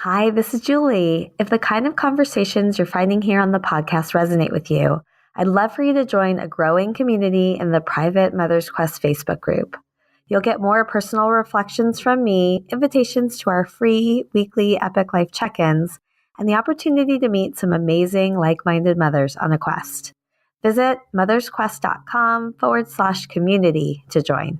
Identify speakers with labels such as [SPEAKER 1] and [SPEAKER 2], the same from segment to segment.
[SPEAKER 1] Hi, this is Julie. If the kind of conversations you're finding here on the podcast resonate with you, I'd love for you to join a growing community in the private Mother's Quest Facebook group. You'll get more personal reflections from me, invitations to our free weekly Epic Life check-ins, and the opportunity to meet some amazing like-minded mothers on a quest. Visit mothersquest.com/community to join.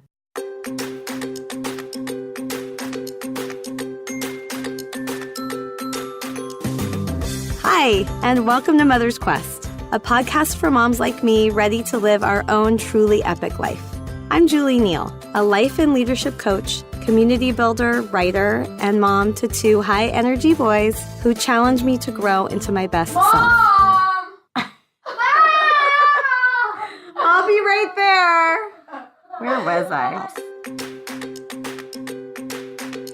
[SPEAKER 1] Hi, and welcome to Mother's Quest, a podcast for moms like me ready to live our own truly epic life. I'm Julie Neal, a life and leadership coach, community builder, writer, and mom to two high-energy boys who challenge me to grow into my best self. I'll be right there. Where was I?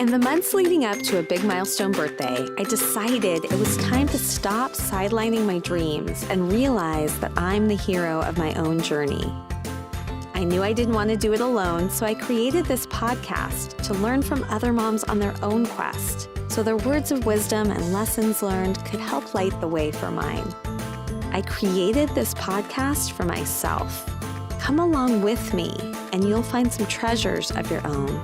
[SPEAKER 1] In the months leading up to a big milestone birthday, I decided it was time to stop sidelining my dreams and realize that I'm the hero of my own journey. I knew I didn't want to do it alone, so I created this podcast to learn from other moms on their own quest, so their words of wisdom and lessons learned could help light the way for mine. I created this podcast for myself. Come along with me, and you'll find some treasures of your own.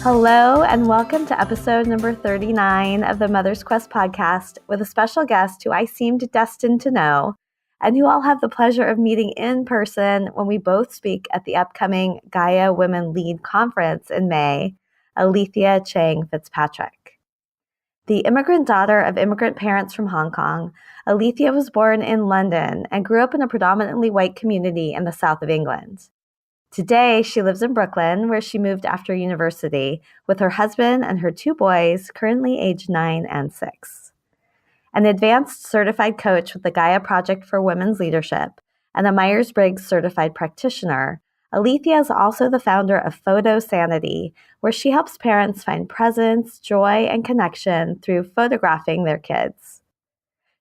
[SPEAKER 1] Hello, and welcome to episode number 39 of the Mother's Quest podcast with a special guest who I seemed destined to know and who I'll have the pleasure of meeting in person when we both speak at the upcoming Gaia Women Lead Conference in May, Alethea Fitzpatrick. The immigrant daughter of immigrant parents from Hong Kong, Alethea was born in London and grew up in a predominantly white community in the south of England. Today, she lives in Brooklyn, where she moved after university with her husband and her two boys, currently aged 9 and 6. An advanced certified coach with the Gaia Project for Women's Leadership and a Myers-Briggs certified practitioner, Alethea is also the founder of Photo Sanity, where she helps parents find presence, joy, and connection through photographing their kids.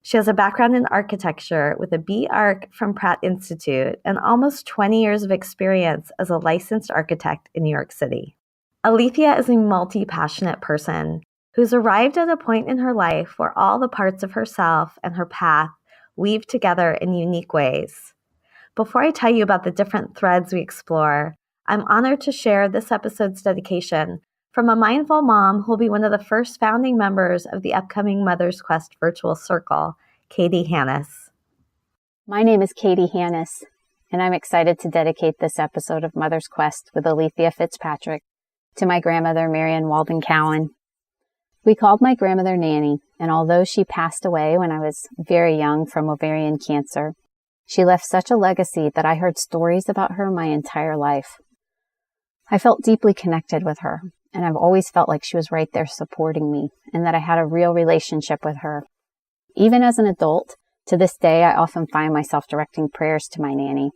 [SPEAKER 1] She has a background in architecture with a B.Arch from Pratt Institute and almost 20 years of experience as a licensed architect in New York City. Alethea is a multi-passionate person who's arrived at a point in her life where all the parts of herself and her path weave together in unique ways. Before I tell you about the different threads we explore, I'm honored to share this episode's dedication from a mindful mom who will be one of the first founding members of the upcoming Mother's Quest virtual circle, Katie Hannis.
[SPEAKER 2] My name is Katie Hannis, and I'm excited to dedicate this episode of Mother's Quest with Alethea Fitzpatrick to my grandmother, Marion Walden Cowan. We called my grandmother Nanny, and although she passed away when I was very young from ovarian cancer, she left such a legacy that I heard stories about her my entire life. I felt deeply connected with her, and I've always felt like she was right there supporting me and that I had a real relationship with her. Even as an adult, to this day, I often find myself directing prayers to my nanny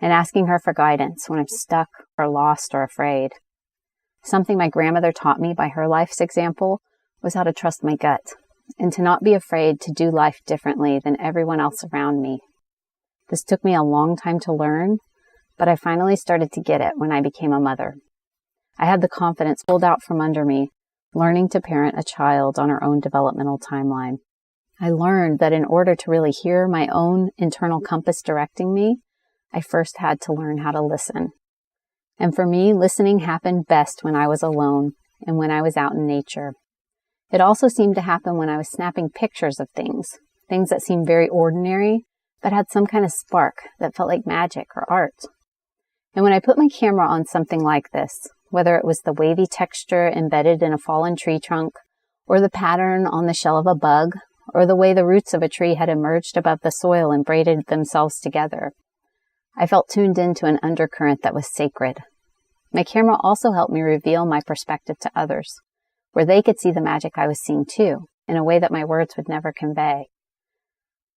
[SPEAKER 2] and asking her for guidance when I'm stuck or lost or afraid. Something my grandmother taught me by her life's example was how to trust my gut and to not be afraid to do life differently than everyone else around me. This took me a long time to learn, but I finally started to get it when I became a mother. I had the confidence pulled out from under me, learning to parent a child on her own developmental timeline. I learned that in order to really hear my own internal compass directing me, I first had to learn how to listen. And for me, listening happened best when I was alone and when I was out in nature. It also seemed to happen when I was snapping pictures of things that seemed very ordinary, but had some kind of spark that felt like magic or art. And when I put my camera on something like this, whether it was the wavy texture embedded in a fallen tree trunk, or the pattern on the shell of a bug, or the way the roots of a tree had emerged above the soil and braided themselves together, I felt tuned into an undercurrent that was sacred. My camera also helped me reveal my perspective to others, where they could see the magic I was seeing too, in a way that my words would never convey.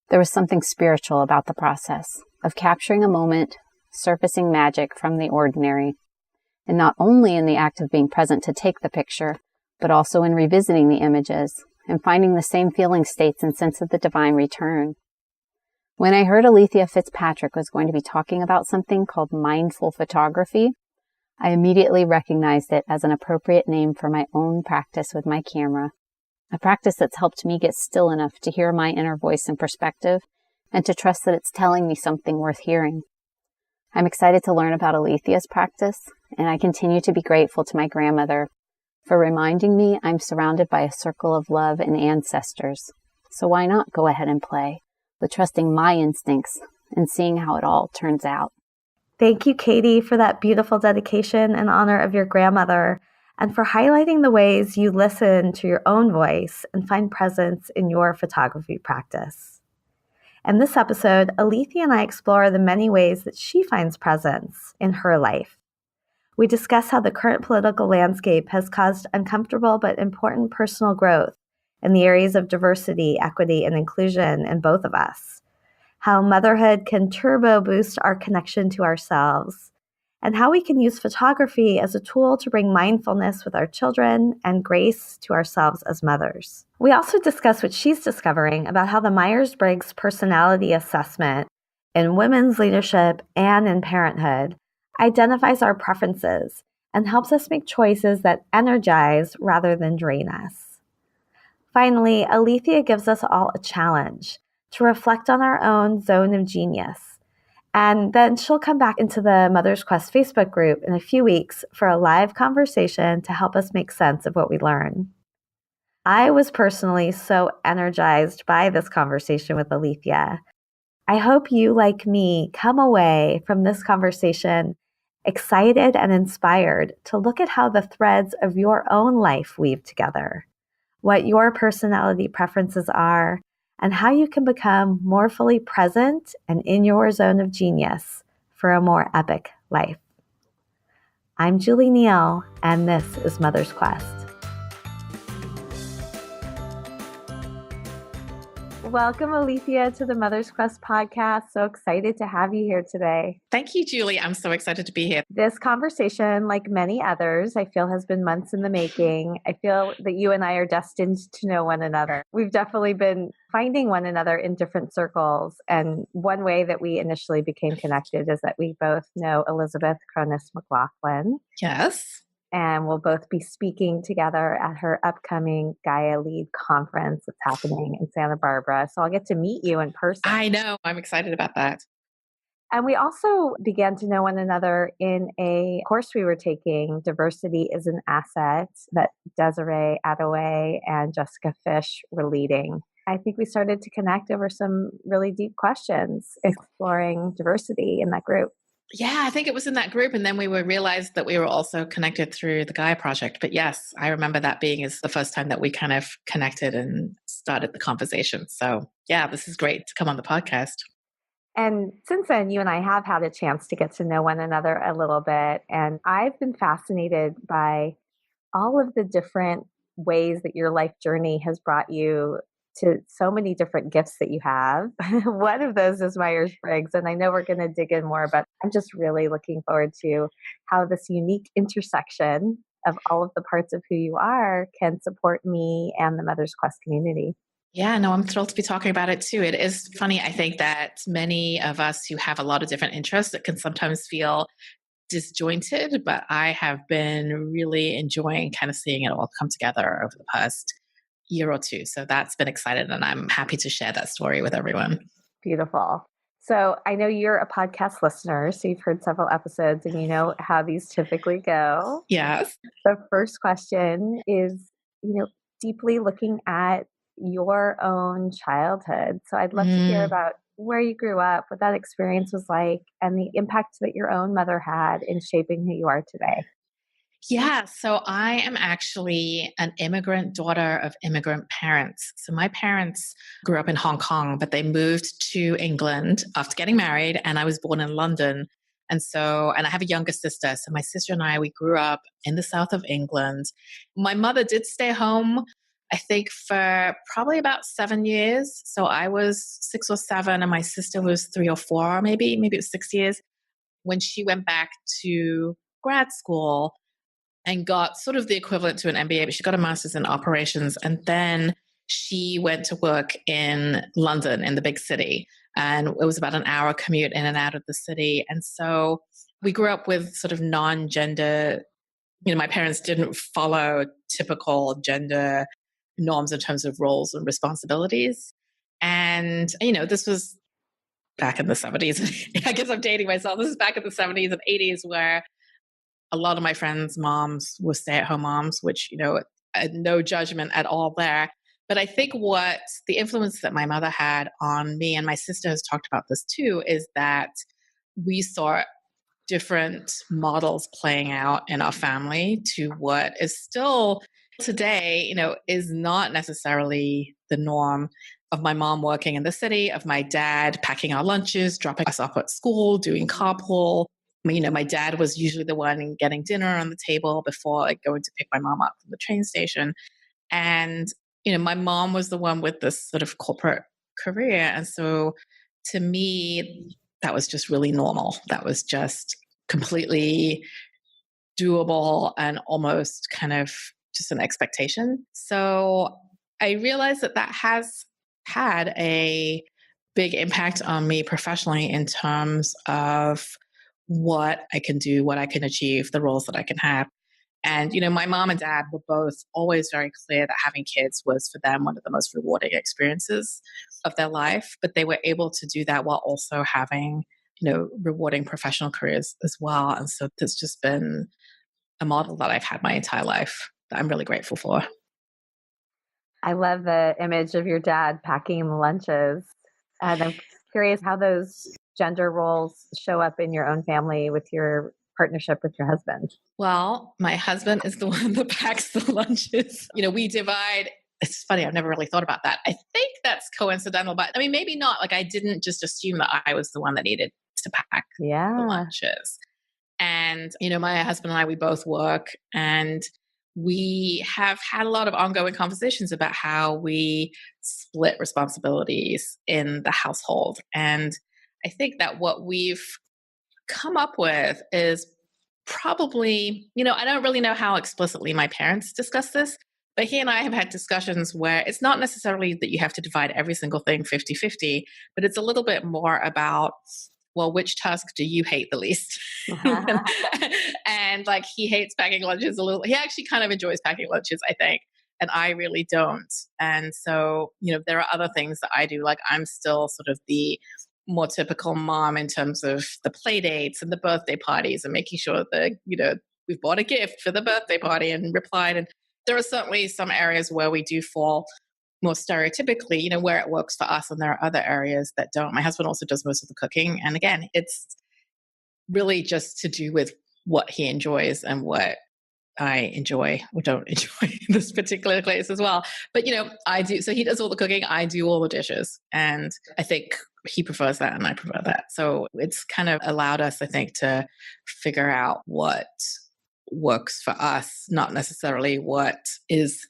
[SPEAKER 2] There was something spiritual about the process of capturing a moment, surfacing magic from the ordinary, and not only in the act of being present to take the picture, but also in revisiting the images and finding the same feeling states and sense of the divine return. When I heard Alethea Fitzpatrick was going to be talking about something called mindful photography, I immediately recognized it as an appropriate name for my own practice with my camera, a practice that's helped me get still enough to hear my inner voice and perspective and to trust that it's telling me something worth hearing. I'm excited to learn about Alethea's practice, and I continue to be grateful to my grandmother for reminding me I'm surrounded by a circle of love and ancestors. So why not go ahead and play with trusting my instincts and seeing how it all turns out.
[SPEAKER 1] Thank you, Katie, for that beautiful dedication in honor of your grandmother and for highlighting the ways you listen to your own voice and find presence in your photography practice. In this episode, Alethea and I explore the many ways that she finds presence in her life. We discuss how the current political landscape has caused uncomfortable but important personal growth in the areas of diversity, equity, and inclusion in both of us, how motherhood can turbo boost our connection to ourselves, and how we can use photography as a tool to bring mindfulness with our children and grace to ourselves as mothers. We also discuss what she's discovering about how the Myers-Briggs personality assessment in women's leadership and in parenthood identifies our preferences and helps us make choices that energize rather than drain us. Finally, Alethea gives us all a challenge to reflect on our own zone of genius. And then she'll come back into the Mother's Quest Facebook group in a few weeks for a live conversation to help us make sense of what we learn. I was personally so energized by this conversation with Alethea. I hope you, like me, come away from this conversation excited and inspired to look at how the threads of your own life weave together, what your personality preferences are, and how you can become more fully present and in your zone of genius for a more epic life. I'm Julie Neal, and this is Mother's Quest. Welcome, Alethea, to the Mother's Quest podcast. So excited to have you here today.
[SPEAKER 3] Thank you, Julie. I'm so excited to be here.
[SPEAKER 1] This conversation, like many others, I feel has been months in the making. I feel that you and I are destined to know one another. We've definitely been finding one another in different circles. And one way that we initially became connected is that we both know Elizabeth Cronus-McLaughlin.
[SPEAKER 3] Yes.
[SPEAKER 1] And we'll both be speaking together at her upcoming Gaia Lead conference that's happening in Santa Barbara. So I'll get to meet you in person.
[SPEAKER 3] I know. I'm excited about that.
[SPEAKER 1] And we also began to know one another in a course we were taking, Diversity is an Asset, that Desiree Adaway and Jessica Fish were leading. I think we started to connect over some really deep questions, exploring diversity in that group.
[SPEAKER 3] Yeah, I think it was in that group. And then we realized that we were also connected through the Gaia Project. But yes, I remember that being is the first time that we kind of connected and started the conversation. So yeah, this is great to come on the podcast.
[SPEAKER 1] And since then, you and I have had a chance to get to know one another a little bit. And I've been fascinated by all of the different ways that your life journey has brought you to so many different gifts that you have. One of those is Myers-Briggs, and I know we're going to dig in more, but I'm just really looking forward to how this unique intersection of all of the parts of who you are can support me and the Mother's Quest community.
[SPEAKER 3] Yeah, no, I'm thrilled to be talking about it too. It is funny, I think, that many of us who have a lot of different interests that can sometimes feel disjointed, but I have been really enjoying kind of seeing it all come together over the past year or two. So that's been exciting, and I'm happy to share that story with everyone.
[SPEAKER 1] Beautiful. So I know you're a podcast listener, so you've heard several episodes and you know how these typically go.
[SPEAKER 3] Yes.
[SPEAKER 1] The first question is, deeply looking at your own childhood. So I'd love to hear about where you grew up, what that experience was like, and the impact that your own mother had in shaping who you are today.
[SPEAKER 3] Yeah, so I am actually an immigrant daughter of immigrant parents. So my parents grew up in Hong Kong, but they moved to England after getting married, and I was born in London. And I have a younger sister. So my sister and I, we grew up in the south of England. My mother did stay home, I think, for probably about 7 years. So I was 6 or 7, and my sister was 3 or 4, maybe it was 6 years. When she went back to grad school and got sort of the equivalent to an MBA, but she got a master's in operations. And then she went to work in London, in the big city. And it was about an hour commute in and out of the city. And so we grew up with sort of non-gender, my parents didn't follow typical gender norms in terms of roles and responsibilities. And, this was back in the 70s. I guess I'm dating myself. This is back in the 70s and 80s where a lot of my friends' moms were stay-at-home moms, which, no judgment at all there. But I think what the influence that my mother had on me, and my sister has talked about this too, is that we saw different models playing out in our family to what is still today, is not necessarily the norm, of my mom working in the city, of my dad packing our lunches, dropping us off at school, doing carpool. My dad was usually the one getting dinner on the table before going to pick my mom up from the train station. And, my mom was the one with this sort of corporate career. And so to me, that was just really normal. That was just completely doable and almost kind of just an expectation. So I realized that has had a big impact on me professionally in terms of what I can do, what I can achieve, the roles that I can have. And, my mom and dad were both always very clear that having kids was for them one of the most rewarding experiences of their life. But they were able to do that while also having, rewarding professional careers as well. And so it's just been a model that I've had my entire life that I'm really grateful for.
[SPEAKER 1] I love the image of your dad packing the lunches. And I'm curious how those gender roles show up in your own family with your partnership with your husband.
[SPEAKER 3] Well, my husband is the one that packs the lunches. We divide. It's funny, I've never really thought about that. I think that's coincidental, but maybe not. Like, I didn't just assume that I was the one that needed to pack the lunches. And, my husband and I, we both work, and we have had a lot of ongoing conversations about how we split responsibilities in the household. And I think that what we've come up with is probably, I don't really know how explicitly my parents discuss this, but he and I have had discussions where it's not necessarily that you have to divide every single thing 50-50, but it's a little bit more about, well, which task do you hate the least? And like, he hates packing lunches a little. He actually kind of enjoys packing lunches, I think. And I really don't. And so, there are other things that I do. Like, I'm still sort of the more typical mom in terms of the play dates and the birthday parties and making sure that, we've bought a gift for the birthday party and replied. And there are certainly some areas where we do fall more stereotypically, where it works for us, and there are other areas that don't. My husband also does most of the cooking. And again, it's really just to do with what he enjoys and what I enjoy or don't enjoy in this particular case as well. But, I do. So he does all the cooking. I do all the dishes. And I think he prefers that and I prefer that. So it's kind of allowed us, I think, to figure out what works for us, not necessarily what is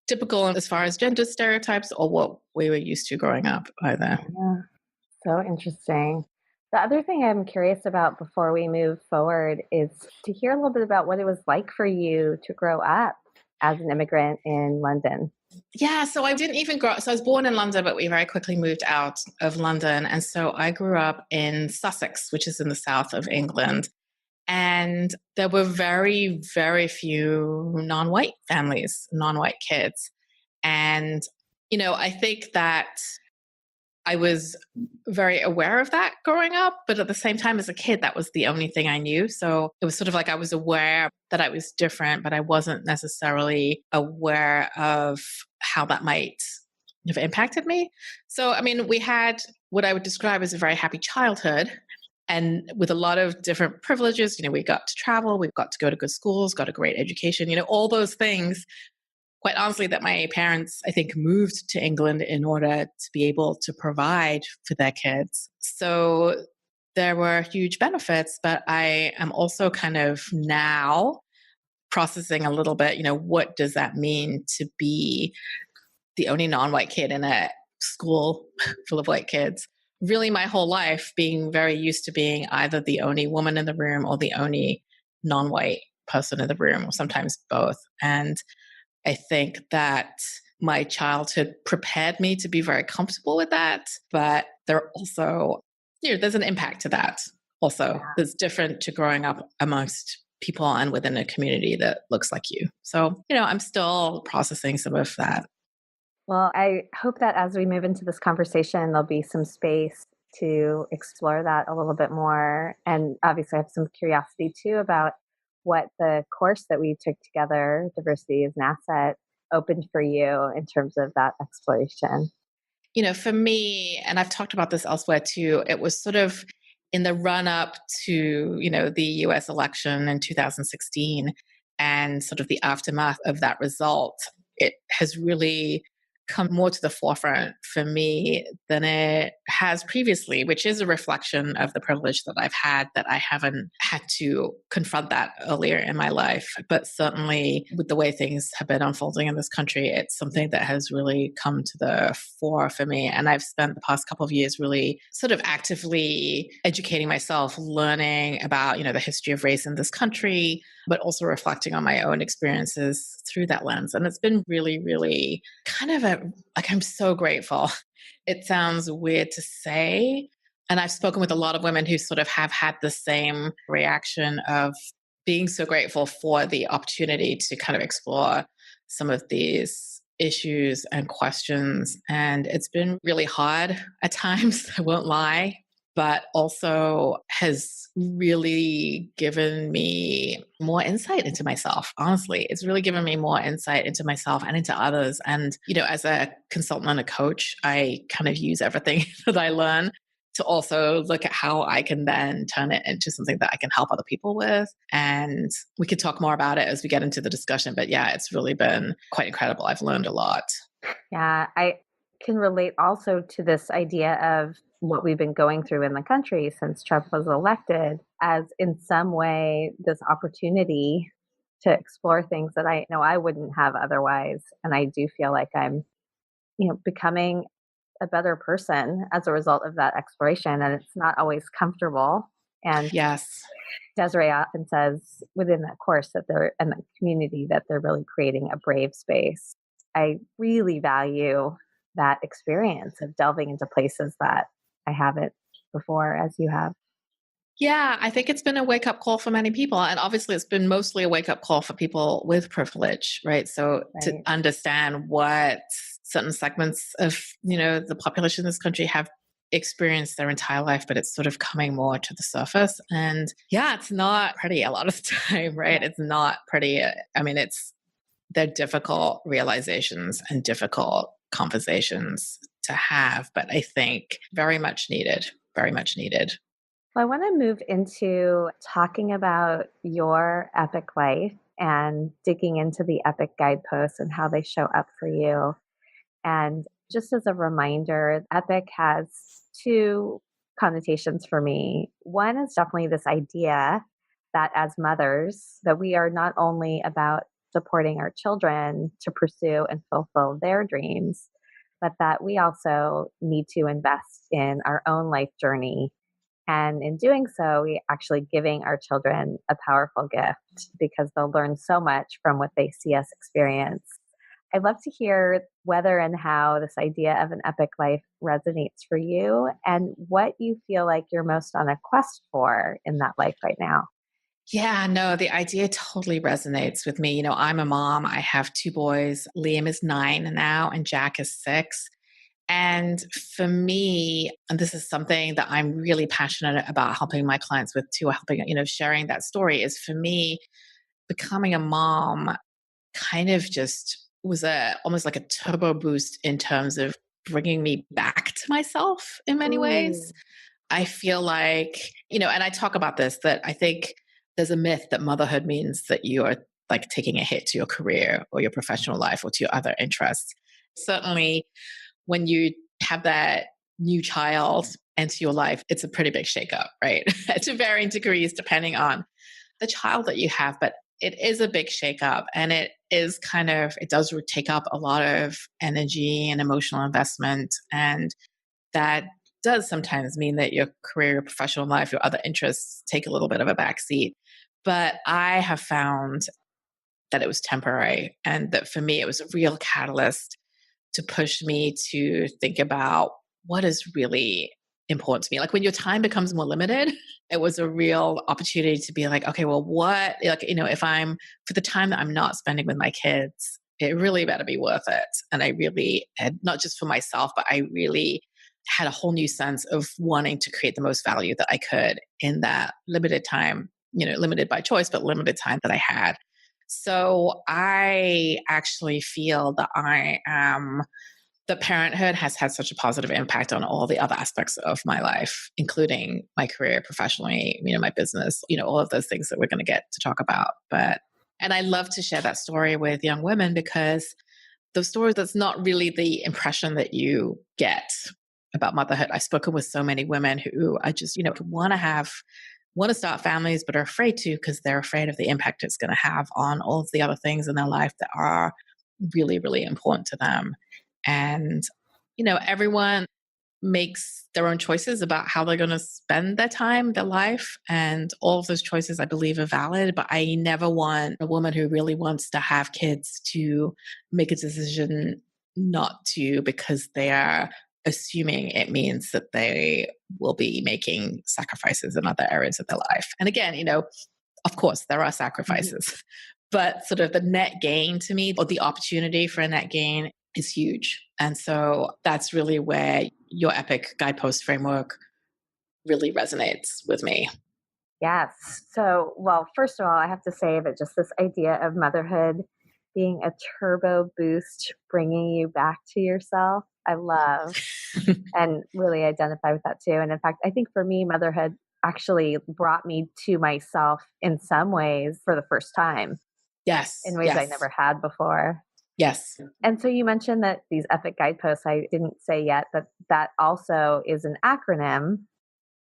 [SPEAKER 3] typical as far as gender stereotypes or what we were used to growing up either.
[SPEAKER 1] Yeah, so interesting. The other thing I'm curious about before we move forward is to hear a little bit about what it was like for you to grow up as an immigrant in London.
[SPEAKER 3] Yeah, so I didn't even grow up. So I was born in London, but we very quickly moved out of London. And so I grew up in Sussex, which is in the south of England. And there were very, very few non-white families, non-white kids. And, I think that I was very aware of that growing up, but at the same time, as a kid, that was the only thing I knew. So it was sort of like I was aware that I was different, but I wasn't necessarily aware of how that might have impacted me. So, we had what I would describe as a very happy childhood, and with a lot of different privileges. We got to travel, we got to go to good schools, got a great education, all those things. Quite honestly, that my parents, I think, moved to England in order to be able to provide for their kids. So there were huge benefits, but I am also kind of now processing a little bit, what does that mean to be the only non-white kid in a school full of white kids? Really, my whole life being very used to being either the only woman in the room or the only non-white person in the room, or sometimes both. And I think that my childhood prepared me to be very comfortable with that, but there also, there's an impact to that also that's different to growing up amongst people and within a community that looks like you. So, I'm still processing some of that.
[SPEAKER 1] Well, I hope that as we move into this conversation, there'll be some space to explore that a little bit more. And obviously, I have some curiosity too about what the course that we took together, Diversity is an Asset, opened for you in terms of that exploration.
[SPEAKER 3] For me, and I've talked about this elsewhere too, it was sort of in the run up to, the US election in 2016 and sort of the aftermath of that result. It has really come more to the forefront for me than it has previously, which is a reflection of the privilege that I've had, that I haven't had to confront that earlier in my life. But certainly with the way things have been unfolding in this country, it's something that has really come to the fore for me. And I've spent the past couple of years really sort of actively educating myself, learning about, the history of race in this country, but also reflecting on my own experiences through that lens. And it's been really, really kind of I'm so grateful. It sounds weird to say. And I've spoken with a lot of women who sort of have had the same reaction of being so grateful for the opportunity to kind of explore some of these issues and questions. And it's been really hard at times, I won't lie, but also has really given me more insight into myself. Honestly, it's really given me more insight into myself and into others. And, as a consultant and a coach, I kind of use everything that I learn to also look at how I can then turn it into something that I can help other people with. And we could talk more about it as we get into the discussion. But yeah, it's really been quite incredible. I've learned a lot.
[SPEAKER 1] Yeah, I can relate also to this idea of what we've been going through in the country since Trump was elected, as in some way this opportunity to explore things that I know I wouldn't have otherwise. And I do feel like I'm, becoming a better person as a result of that exploration. And it's not always comfortable. And
[SPEAKER 3] yes,
[SPEAKER 1] Desiree often says within that course that they're in the community that they're really creating a brave space. I really value that experience of delving into places that I haven't before, as you have.
[SPEAKER 3] Yeah, I think it's been a wake up call for many people. And obviously, it's been mostly a wake up call for people with privilege, right? So to understand what certain segments of, the population in this country have experienced their entire life, but it's sort of coming more to the surface. And yeah, it's not pretty a lot of the time, right? It's not pretty. I mean, they're difficult realizations and difficult conversations to have, but I think very much needed, very much needed.
[SPEAKER 1] Well, I want to move into talking about your epic life and digging into the epic guideposts and how they show up for you. And just as a reminder, epic has two connotations for me. One is definitely this idea that as mothers, that we are not only about supporting our children to pursue and fulfill their dreams, but that we also need to invest in our own life journey. And in doing so, we actually giving our children a powerful gift because they'll learn so much from what they see us experience. I'd love to hear whether and how this idea of an epic life resonates for you and what you feel like you're most on a quest for in that life right now.
[SPEAKER 3] Yeah, no, the idea totally resonates with me. I'm a mom. I have two boys. Liam is 9 now, and Jack is 6. And for me, and this is something that I'm really passionate about helping my clients with too, helping, sharing that story is for me, becoming a mom kind of just was almost like a turbo boost in terms of bringing me back to myself in many ways. I feel like, and I talk about this, that I think there's a myth that motherhood means that you are like taking a hit to your career or your professional life or to your other interests. Certainly, when you have that new child into your life, it's a pretty big shakeup, right? To varying degrees, depending on the child that you have. But it is a big shakeup, and it does take up a lot of energy and emotional investment. And that does sometimes mean that your career, your professional life, your other interests take a little bit of a backseat. But I have found that it was temporary, and that for me, it was a real catalyst to push me to think about what is really important to me. Like when your time becomes more limited, it was a real opportunity to be like, okay, well, what, like, if I'm, for the time that I'm not spending with my kids, it really better be worth it. And I really had, not just for myself, but I really had a whole new sense of wanting to create the most value that I could in that limited time, limited by choice, but limited time that I had. So I actually feel that that parenthood has had such a positive impact on all the other aspects of my life, including my career professionally, my business, all of those things that we're going to get to talk about. And I love to share that story with young women because the story, that's not really the impression that you get about motherhood. I've spoken with so many women who are just, want to start families, but are afraid to because they're afraid of the impact it's going to have on all of the other things in their life that are really, really important to them. And, everyone makes their own choices about how they're going to spend their time, their life. And all of those choices, I believe, are valid. But I never want a woman who really wants to have kids to make a decision not to because they are assuming it means that they will be making sacrifices in other areas of their life. And again, of course, there are sacrifices, but sort of the net gain to me, or the opportunity for a net gain, is huge. And so that's really where your EPIC guidepost framework really resonates with me.
[SPEAKER 1] Yes. So, well, first of all, I have to say that just this idea of motherhood being a turbo boost, bringing you back to yourself, I love and really identify with that too. And in fact, I think for me, motherhood actually brought me to myself in some ways for the first time.
[SPEAKER 3] Yes.
[SPEAKER 1] In ways I never had before.
[SPEAKER 3] Yes.
[SPEAKER 1] And so you mentioned that these EPIC guideposts, I didn't say yet, but that also is an acronym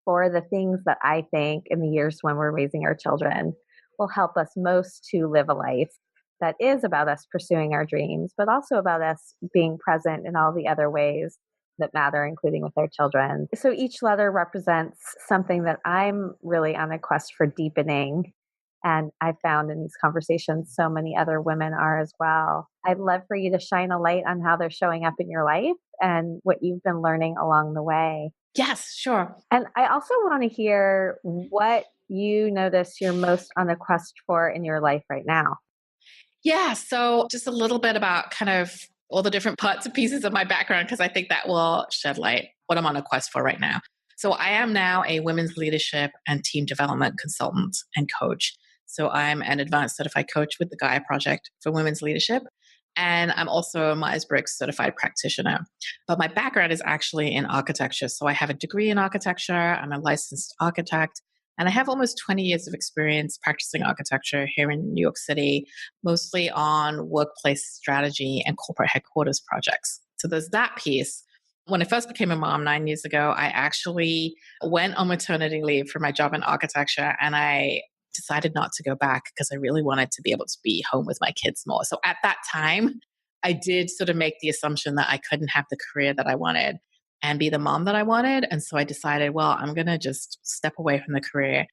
[SPEAKER 1] for the things that I think in the years when we're raising our children will help us most to live a life that is about us pursuing our dreams, but also about us being present in all the other ways that matter, including with our children. So each letter represents something that I'm really on a quest for deepening. And I found in these conversations, so many other women are as well. I'd love for you to shine a light on how they're showing up in your life and what you've been learning along the way.
[SPEAKER 3] Yes, sure.
[SPEAKER 1] And I also want to hear what you notice you're most on the quest for in your life right now.
[SPEAKER 3] Yeah. So just a little bit about kind of all the different parts and pieces of my background, because I think that will shed light what I'm on a quest for right now. So I am now a women's leadership and team development consultant and coach. So I'm an advanced certified coach with the Gaia Project for Women's Leadership. And I'm also a Myers-Briggs certified practitioner. But my background is actually in architecture. So I have a degree in architecture. I'm a licensed architect. And I have almost 20 years of experience practicing architecture here in New York City, mostly on workplace strategy and corporate headquarters projects. So there's that piece. When I first became a mom 9 years ago, I actually went on maternity leave for my job in architecture, and I decided not to go back because I really wanted to be able to be home with my kids more. So at that time, I did sort of make the assumption that I couldn't have the career that I wanted and be the mom that I wanted. And so I decided, well, I'm going to just step away from the career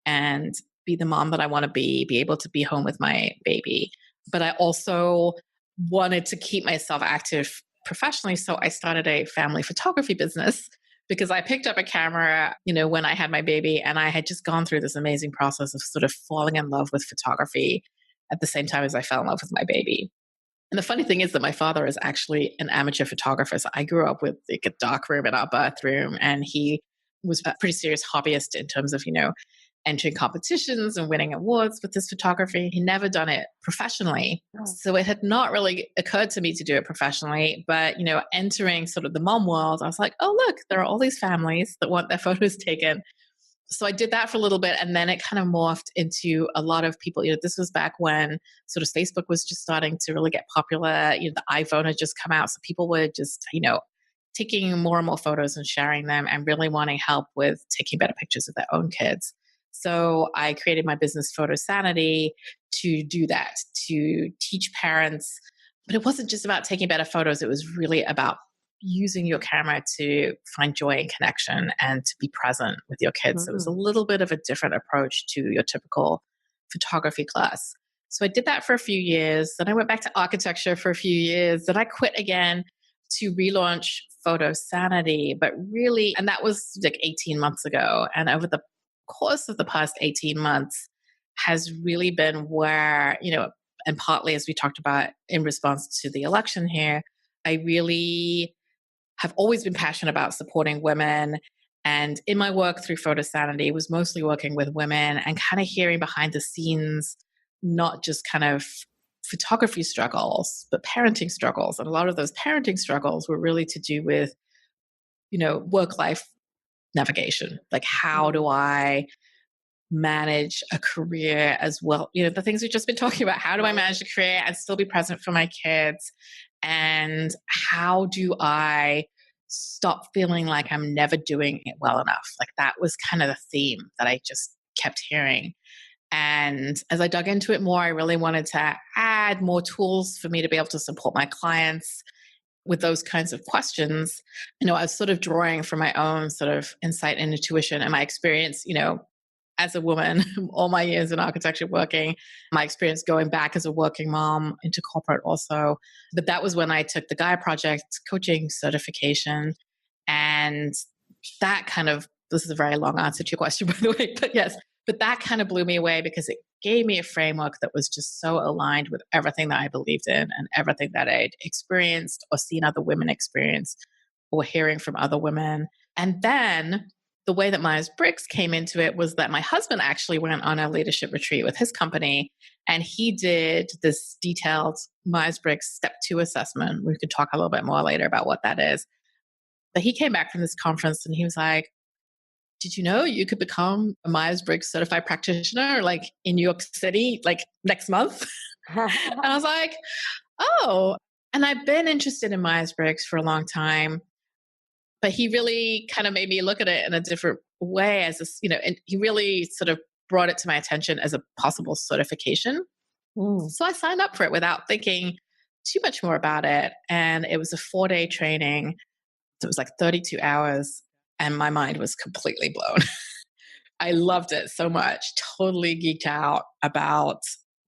[SPEAKER 3] and be the mom that I want to be able to be home with my baby. But I also wanted to keep myself active professionally. So I started a family photography business because I picked up a camera, when I had my baby, and I had just gone through this amazing process of sort of falling in love with photography at the same time as I fell in love with my baby. And the funny thing is that my father is actually an amateur photographer. So I grew up with like a dark room in our bathroom, and he was a pretty serious hobbyist in terms of, entering competitions and winning awards with his photography. He never done it professionally. Oh. So it had not really occurred to me to do it professionally. But, entering sort of the mom world, I was like, oh, look, there are all these families that want their photos taken. So I did that for a little bit, and then it kind of morphed into a lot of people. This was back when sort of Facebook was just starting to really get popular. The iPhone had just come out. So people were just, taking more and more photos and sharing them and really wanting help with taking better pictures of their own kids. So I created my business Photo Sanity to do that, to teach parents. But it wasn't just about taking better photos. It was really about using your camera to find joy and connection and to be present with your kids. Mm-hmm. So it was a little bit of a different approach to your typical photography class. So I did that for a few years. Then I went back to architecture for a few years. Then I quit again to relaunch photo sanity, but really, and that was like 18 months ago. And over the course of the past 18 months has really been where, and partly as we talked about in response to the election here, I really have always been passionate about supporting women. And in my work through Photo Sanity was mostly working with women and kind of hearing behind the scenes, not just kind of photography struggles, but parenting struggles. And a lot of those parenting struggles were really to do with, work-life navigation. Like, how do I manage a career as well? The things we've just been talking about. How do I manage a career and still be present for my kids? And how do I stop feeling like I'm never doing it well enough? Like, that was kind of the theme that I just kept hearing. And as I dug into it more, I really wanted to add more tools for me to be able to support my clients with those kinds of questions. I was sort of drawing from my own sort of insight and intuition and my experience, as a woman, all my years in architecture working, my experience going back as a working mom into corporate also. But that was when I took the Gaia Project coaching certification. And that this is a very long answer to your question, by the way, but yes, but that kind of blew me away because it gave me a framework that was just so aligned with everything that I believed in and everything that I'd experienced or seen other women experience or hearing from other women. And then the way that Myers-Briggs came into it was that my husband actually went on a leadership retreat with his company, and he did this detailed Myers-Briggs Step 2 assessment. We could talk a little bit more later about what that is. But he came back from this conference and he was like, did you know you could become a Myers-Briggs certified practitioner like in New York City, like next month? And I was like, oh, and I've been interested in Myers-Briggs for a long time. But he really kind of made me look at it in a different way as this, and he really sort of brought it to my attention as a possible certification. So I signed up for it without thinking too much more about it. And it was a 4-day training. So it was like 32 hours and my mind was completely blown. I loved it so much, totally geeked out about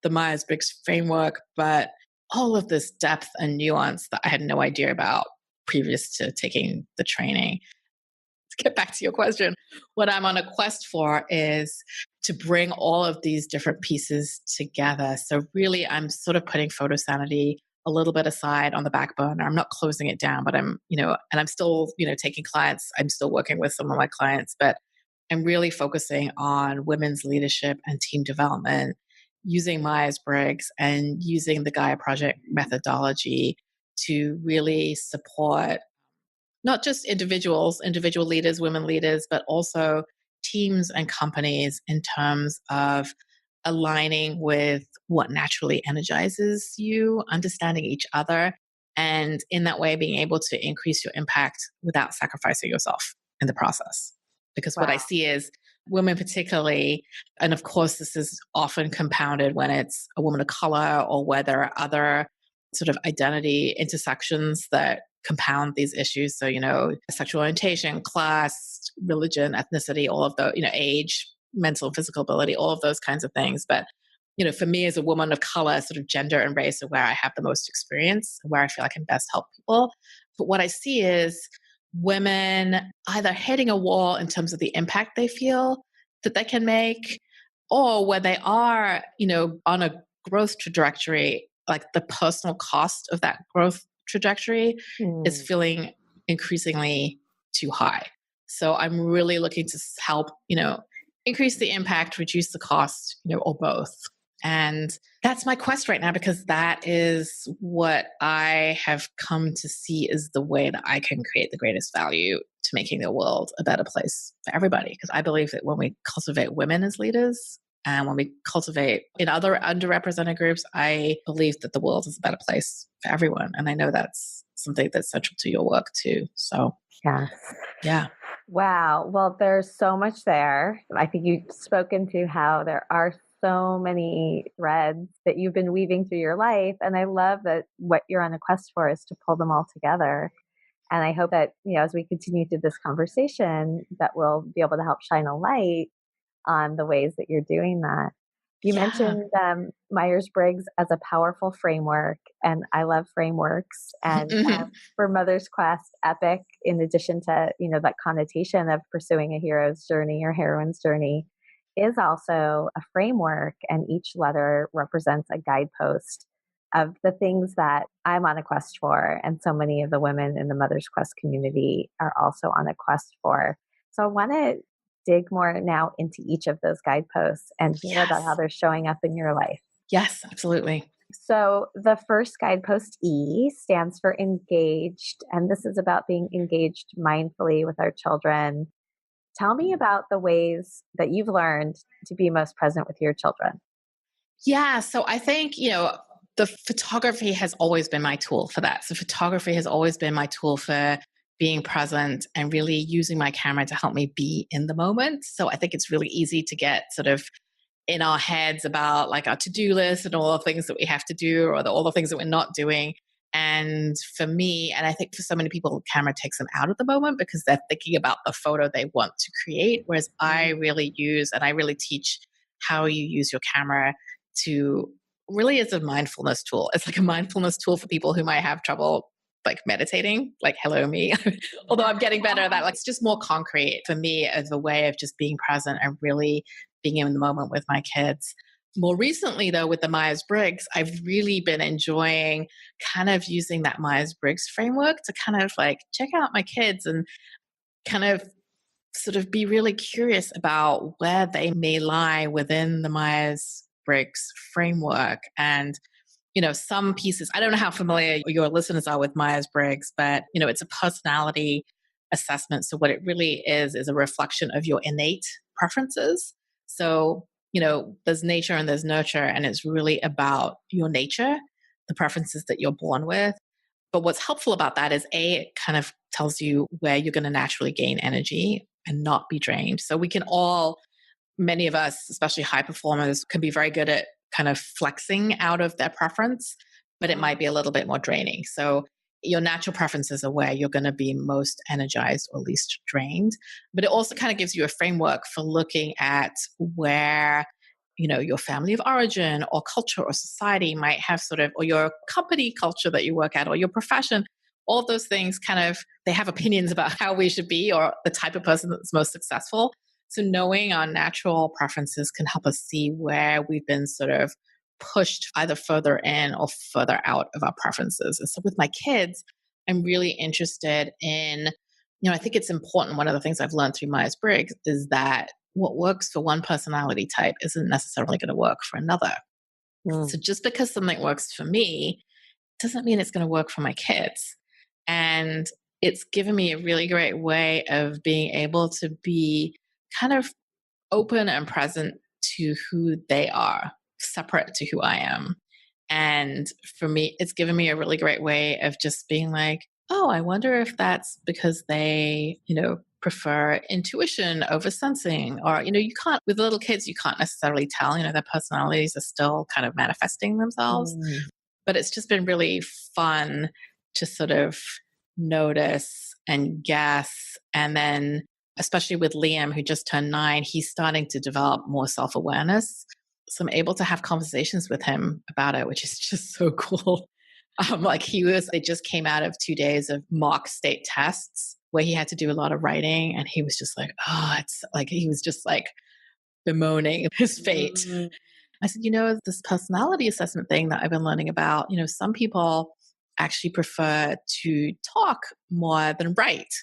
[SPEAKER 3] the Myers-Briggs framework, but all of this depth and nuance that I had no idea about previous to taking the training. To get back to your question, what I'm on a quest for is to bring all of these different pieces together. So really, I'm sort of putting photo sanity a little bit aside on the back burner. I'm not closing it down, but I'm, and I'm still, taking clients. I'm still working with some of my clients, but I'm really focusing on women's leadership and team development, using Myers-Briggs and using the Gaia Project methodology to really support not just individual leaders, women leaders, but also teams and companies in terms of aligning with what naturally energizes you, understanding each other, and in that way being able to increase your impact without sacrificing yourself in the process. Because what I see is women particularly, and of course this is often compounded when it's a woman of color or where there are other sort of identity intersections that compound these issues. So, sexual orientation, class, religion, ethnicity, all of the, age, mental and physical ability, all of those kinds of things. But, for me as a woman of color, sort of gender and race are where I have the most experience, where I feel I can best help people. But what I see is women either hitting a wall in terms of the impact they feel that they can make, or where they are, on a growth trajectory, like the personal cost of that growth trajectory is feeling increasingly too high. So I'm really looking to help, increase the impact, reduce the cost, or both. And that's my quest right now, because that is what I have come to see is the way that I can create the greatest value to making the world a better place for everybody. Because I believe that when we cultivate women as leaders, and when we cultivate in other underrepresented groups, I believe that the world is a better place for everyone. And I know that's something that's central to your work too. So,
[SPEAKER 1] yes.
[SPEAKER 3] Yeah.
[SPEAKER 1] Wow. Well, there's so much there. I think you've spoken to how there are so many threads that you've been weaving through your life. And I love that what you're on a quest for is to pull them all together. And I hope that, as we continue through this conversation, that we'll be able to help shine a light on the ways that you're doing that. You
[SPEAKER 3] Yeah.
[SPEAKER 1] mentioned Myers-Briggs as a powerful framework, and I love frameworks. And for Mother's Quest, EPIC, in addition to, that connotation of pursuing a hero's journey or heroine's journey, is also a framework, and each letter represents a guidepost of the things that I'm on a quest for, and so many of the women in the Mother's Quest community are also on a quest for. So I want to dig more now into each of those guideposts and hear about how they're showing up in your life.
[SPEAKER 3] Yes, absolutely.
[SPEAKER 1] So the first guidepost, E, stands for engaged, and this is about being engaged mindfully with our children. Tell me about the ways that you've learned to be most present with your children.
[SPEAKER 3] Yeah. So I think, the photography has always been my tool for that. So photography has always been my tool for being present and really using my camera to help me be in the moment. So I think it's really easy to get sort of in our heads about like our to-do list and all the things that we have to do, or all the things that we're not doing. And for me, and I think for so many people, the camera takes them out of the moment because they're thinking about the photo they want to create. Whereas I really use, and I really teach how you use your camera to really as a mindfulness tool. It's like a mindfulness tool for people who might have trouble like meditating, like hello me. Although I'm getting better at that. Like it's just more concrete for me as a way of just being present and really being in the moment with my kids. More recently, though, with the Myers-Briggs, I've really been enjoying kind of using that Myers-Briggs framework to kind of like check out my kids and kind of sort of be really curious about where they may lie within the Myers-Briggs framework. And, some pieces, I don't know how familiar your listeners are with Myers-Briggs, but, it's a personality assessment. So what it really is a reflection of your innate preferences. So, there's nature and there's nurture, and it's really about your nature, the preferences that you're born with. But what's helpful about that is it kind of tells you where you're going to naturally gain energy and not be drained. So we can all, many of us, especially high performers, can be very good at kind of flexing out of their preference, but it might be a little bit more draining. So your natural preferences are where you're going to be most energized or least drained. But it also kind of gives you a framework for looking at where, your family of origin or culture or society might have sort of, or your company culture that you work at or your profession, all of those things kind of, they have opinions about how we should be or the type of person that's most successful. So knowing our natural preferences can help us see where we've been sort of pushed either further in or further out of our preferences. And so with my kids, I'm really interested in, I think it's important. One of the things I've learned through Myers-Briggs is that what works for one personality type isn't necessarily going to work for another. So just because something works for me doesn't mean it's going to work for my kids. And it's given me a really great way of being able to be kind of open and present to who they are, separate to who I am. And for me, it's given me a really great way of just being like, oh, I wonder if that's because they, prefer intuition over sensing, or, you can't, with little kids, you can't necessarily tell, their personalities are still kind of manifesting themselves. But it's just been really fun to sort of notice and guess. And then, especially with Liam, who just turned 9, he's starting to develop more self-awareness. So I'm able to have conversations with him about it, which is just so cool. They just came out of 2 days of mock state tests where he had to do a lot of writing. And he was just like, it's like, he was just like bemoaning his fate. I said, this personality assessment thing that I've been learning about, some people actually prefer to talk more than write.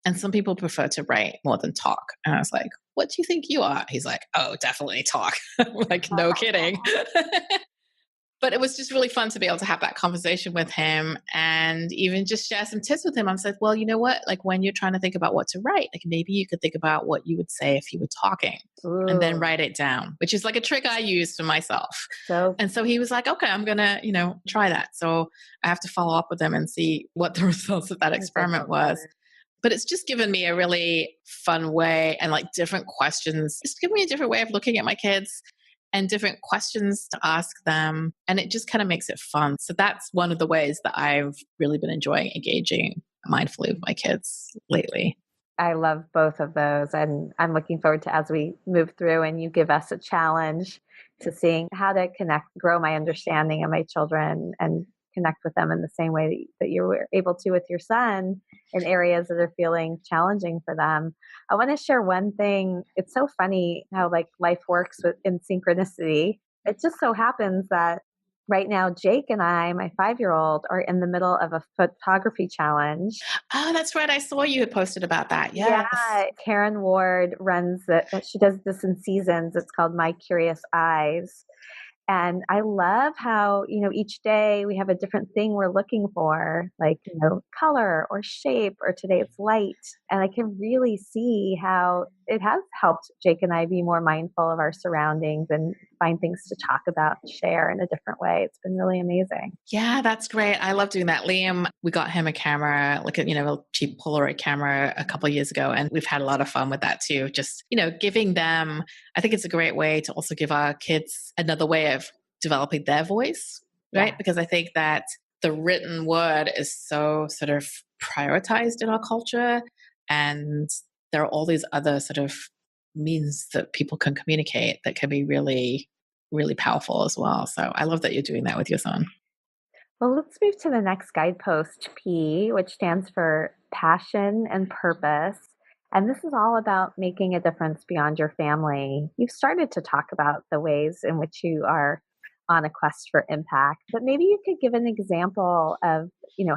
[SPEAKER 3] And some people prefer to write more than talk. And I was like, what do you think you are? He's like, oh, definitely talk. I'm like, no kidding. But it was just really fun to be able to have that conversation with him and even just share some tips with him. I said, well, you know what? Like when you're trying to think about what to write, like maybe you could think about what you would say if you were talking and then write it down, which is like a trick I use for myself. And so he was like, okay, I'm going to, try that. So I have to follow up with him and see what the results of that experiment was. But it's just given me a really fun way and like different questions. It's given me a different way of looking at my kids and different questions to ask them. And it just kind of makes it fun. So that's one of the ways that I've really been enjoying engaging mindfully with my kids lately.
[SPEAKER 1] I love both of those. And I'm looking forward to as we move through and you give us a challenge, to seeing how to grow my understanding of my children and connect with them in the same way that you were able to with your son in areas that are feeling challenging for them. I want to share one thing. It's so funny how like life works in synchronicity. It just so happens that right now, Jake and I, my 5-year-old, are in the middle of a photography challenge.
[SPEAKER 3] Oh, that's right. I saw you had posted about that.
[SPEAKER 1] Yeah,
[SPEAKER 3] Yes.
[SPEAKER 1] Karen Ward runs it. She does this in seasons. It's called My Curious Eyes. And I love how, each day we have a different thing we're looking for, like, color or shape, or today it's light. And I can really see how it has helped Jake and I be more mindful of our surroundings and find things to talk about and share in a different way. It's been really amazing.
[SPEAKER 3] Yeah, that's great. I love doing that. Liam, we got him a camera, like a cheap Polaroid camera a couple of years ago. And we've had a lot of fun with that too. Just, giving them, I think it's a great way to also give our kids another way of developing their voice, right?
[SPEAKER 1] Yeah.
[SPEAKER 3] Because I think that the written word is so sort of prioritized in our culture. And there are all these other sort of means that people can communicate that can be really, really powerful as well. So I love that you're doing that with your son.
[SPEAKER 1] Well, let's move to the next guidepost, P, which stands for passion and purpose. And this is all about making a difference beyond your family. You've started to talk about the ways in which you are on a quest for impact, but maybe you could give an example of,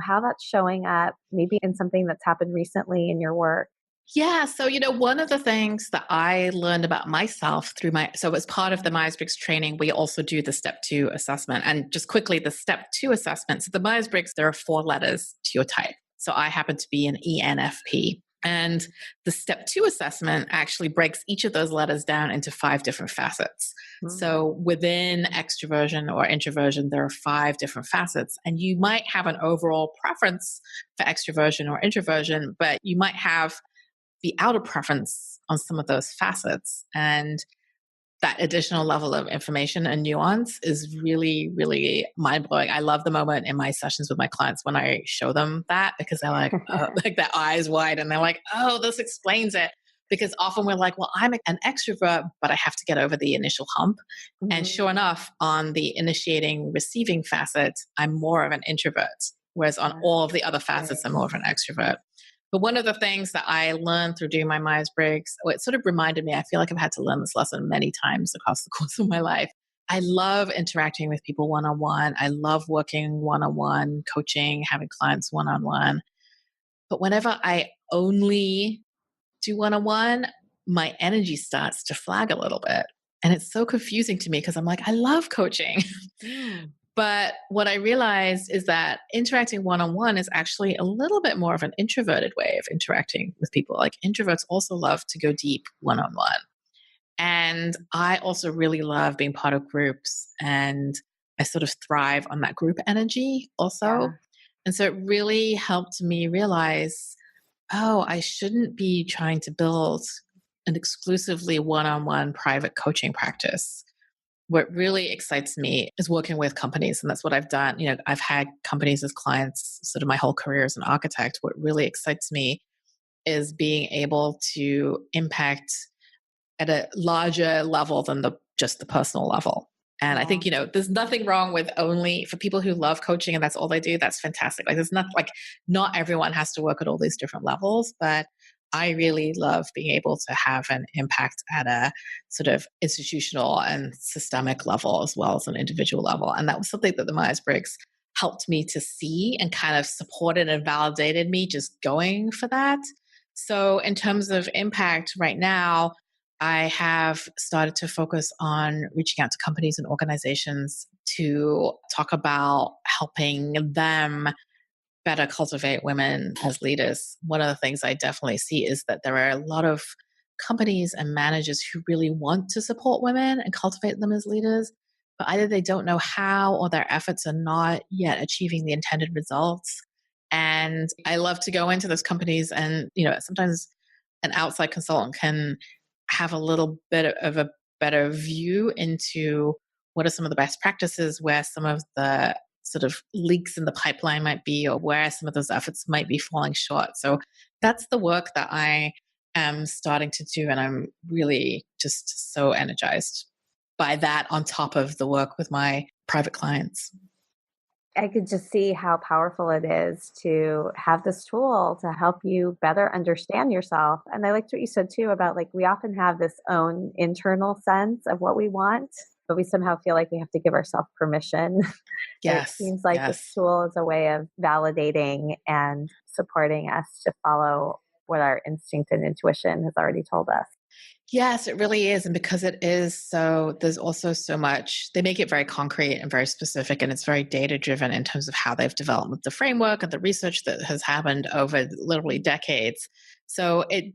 [SPEAKER 1] how that's showing up, maybe in something that's happened recently in your work.
[SPEAKER 3] Yeah. So, one of the things that I learned about myself so as part of the Myers-Briggs training, we also do the step 2 assessment. And just quickly, the step 2 assessment. So the Myers-Briggs, there are 4 letters to your type. So I happen to be an ENFP. And the step 2 assessment actually breaks each of those letters down into 5 different facets. So within extroversion or introversion, there are 5 different facets. And you might have an overall preference for extroversion or introversion, but you might have the outer preference on some of those facets. And that additional level of information and nuance is really, really mind blowing. I love the moment in my sessions with my clients when I show them that, because they're like, like their eyes wide and they're like, oh, this explains it. Because often we're like, well, I'm an extrovert, but I have to get over the initial hump. Mm-hmm. And sure enough, on the initiating receiving facet, I'm more of an introvert. Whereas on all of the other facets, I'm more of an extrovert. But one of the things that I learned through doing my Myers-Briggs, it sort of reminded me, I feel like I've had to learn this lesson many times across the course of my life. I love interacting with people one-on-one. I love working one-on-one, coaching, having clients one-on-one. But whenever I only do one-on-one, my energy starts to flag a little bit. And it's so confusing to me because I'm like, I love coaching. But what I realized is that interacting one-on-one is actually a little bit more of an introverted way of interacting with people. Like introverts also love to go deep one-on-one. And I also really love being part of groups, and I sort of thrive on that group energy also. Yeah. And so it really helped me realize, oh, I shouldn't be trying to build an exclusively one-on-one private coaching practice. What really excites me is working with companies. And that's what I've done. I've had companies as clients sort of my whole career as an architect. What really excites me is being able to impact at a larger level than just the personal level. And I think, there's nothing wrong with only for people who love coaching and that's all they do. That's fantastic. Like not everyone has to work at all these different levels, but I really love being able to have an impact at a sort of institutional and systemic level as well as an individual level. And that was something that the Myers-Briggs helped me to see and kind of supported and validated me just going for that. So in terms of impact right now, I have started to focus on reaching out to companies and organizations to talk about helping them better cultivate women as leaders. One of the things I definitely see is that there are a lot of companies and managers who really want to support women and cultivate them as leaders, but either they don't know how or their efforts are not yet achieving the intended results. And I love to go into those companies and, sometimes an outside consultant can have a little bit of a better view into what are some of the best practices, where some of the sort of leaks in the pipeline might be, or where some of those efforts might be falling short. So that's the work that I am starting to do. And I'm really just so energized. by that on top of the work with my private clients.
[SPEAKER 1] I could just see how powerful it is to have this tool to help you better understand yourself. And I liked what you said too about like we often have this own internal sense of what we want, but we somehow feel like we have to give ourselves permission. And it
[SPEAKER 3] Yes,
[SPEAKER 1] seems like this
[SPEAKER 3] yes.
[SPEAKER 1] tool is a way of validating and supporting us to follow what our instinct and intuition has already told us.
[SPEAKER 3] Yes, it really is. And because it is so, there's also so much, they make it very concrete and very specific, and it's very data driven in terms of how they've developed the framework and the research that has happened over literally decades. So it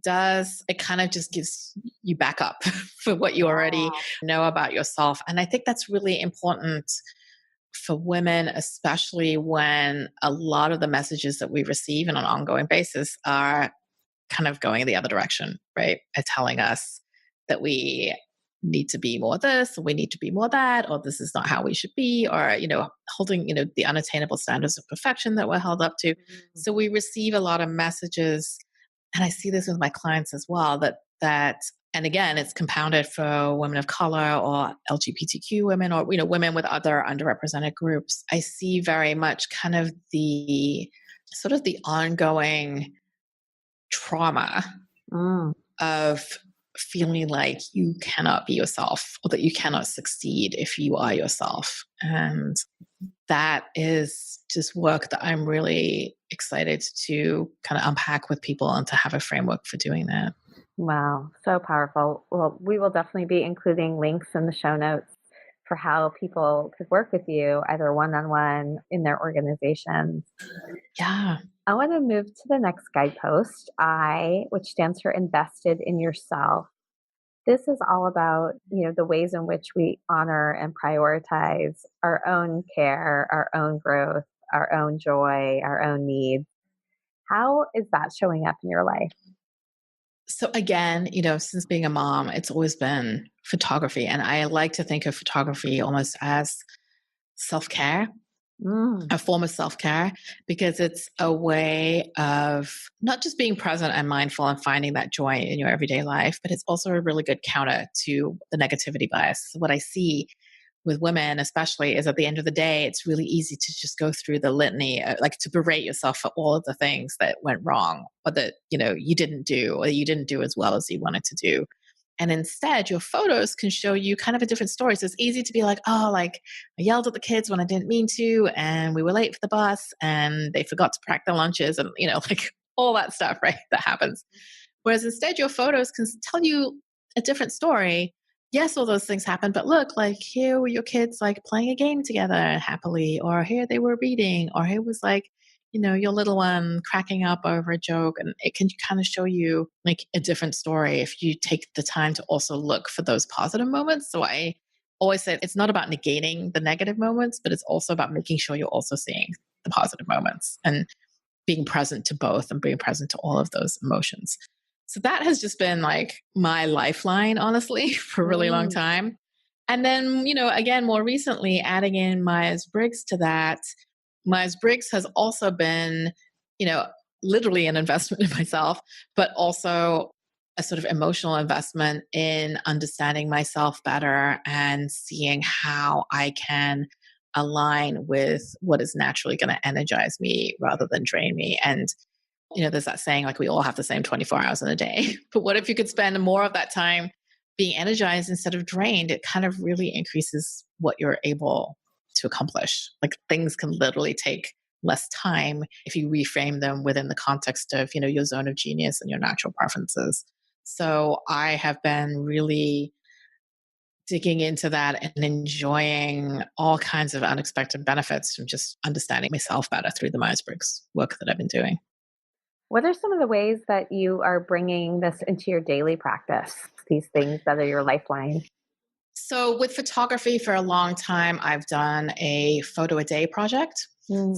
[SPEAKER 3] kind of just gives you backup for what you already know about yourself. And I think that's really important for women, especially when a lot of the messages that we receive on an ongoing basis are kind of going the other direction, right? Are telling us that we need to be more this, or we need to be more that, or this is not how we should be, or, holding, the unattainable standards of perfection that we're held up to. So we receive a lot of messages, and I see this with my clients as well, and again, it's compounded for women of color or LGBTQ women, or, women with other underrepresented groups. I see very much kind of the sort of the ongoing trauma of feeling like you cannot be yourself, or that you cannot succeed if you are yourself. And that is just work that I'm really excited to kind of unpack with people and to have a framework for doing that.
[SPEAKER 1] Wow, so powerful. Well, we will definitely be including links in the show notes for how people could work with you, either one-on-one in their organizations.
[SPEAKER 3] Yeah.
[SPEAKER 1] I want to move to the next guidepost, I, which stands for invested in yourself. This is all about, the ways in which we honor and prioritize our own care, our own growth, our own joy, our own needs. How is that showing up in your life?
[SPEAKER 3] So again, since being a mom, it's always been photography. And I like to think of photography almost as self-care, a form of self-care, because it's a way of not just being present and mindful and finding that joy in your everyday life, but it's also a really good counter to the negativity bias. What I see with women especially is at the end of the day, it's really easy to just go through the litany, like to berate yourself for all of the things that went wrong, or that, you didn't do, or you didn't do as well as you wanted to do. And instead, your photos can show you kind of a different story. So it's easy to be like, oh, like I yelled at the kids when I didn't mean to, and we were late for the bus, and they forgot to pack their lunches, and, like all that stuff, right? That happens. Whereas instead, your photos can tell you a different story. Yes, all those things happen, but look, like here were your kids like playing a game together happily, or here they were reading, or here was like, your little one cracking up over a joke. And it can kind of show you like a different story if you take the time to also look for those positive moments. So I always say it's not about negating the negative moments, but it's also about making sure you're also seeing the positive moments and being present to both and being present to all of those emotions. So that has just been like my lifeline, honestly, for a really long time. And then, again, more recently, adding in Myers-Briggs to that, Myers-Briggs has also been, literally an investment in myself, but also a sort of emotional investment in understanding myself better and seeing how I can align with what is naturally going to energize me rather than drain me. And there's that saying, like, we all have the same 24 hours in a day. But what if you could spend more of that time being energized instead of drained? It kind of really increases what you're able to accomplish. Like, things can literally take less time if you reframe them within the context of, your zone of genius and your natural preferences. So I have been really digging into that and enjoying all kinds of unexpected benefits from just understanding myself better through the Myers-Briggs work that I've been doing.
[SPEAKER 1] What are some of the ways that you are bringing this into your daily practice, these things that are your lifeline?
[SPEAKER 3] So with photography, for a long time, I've done a photo a day project.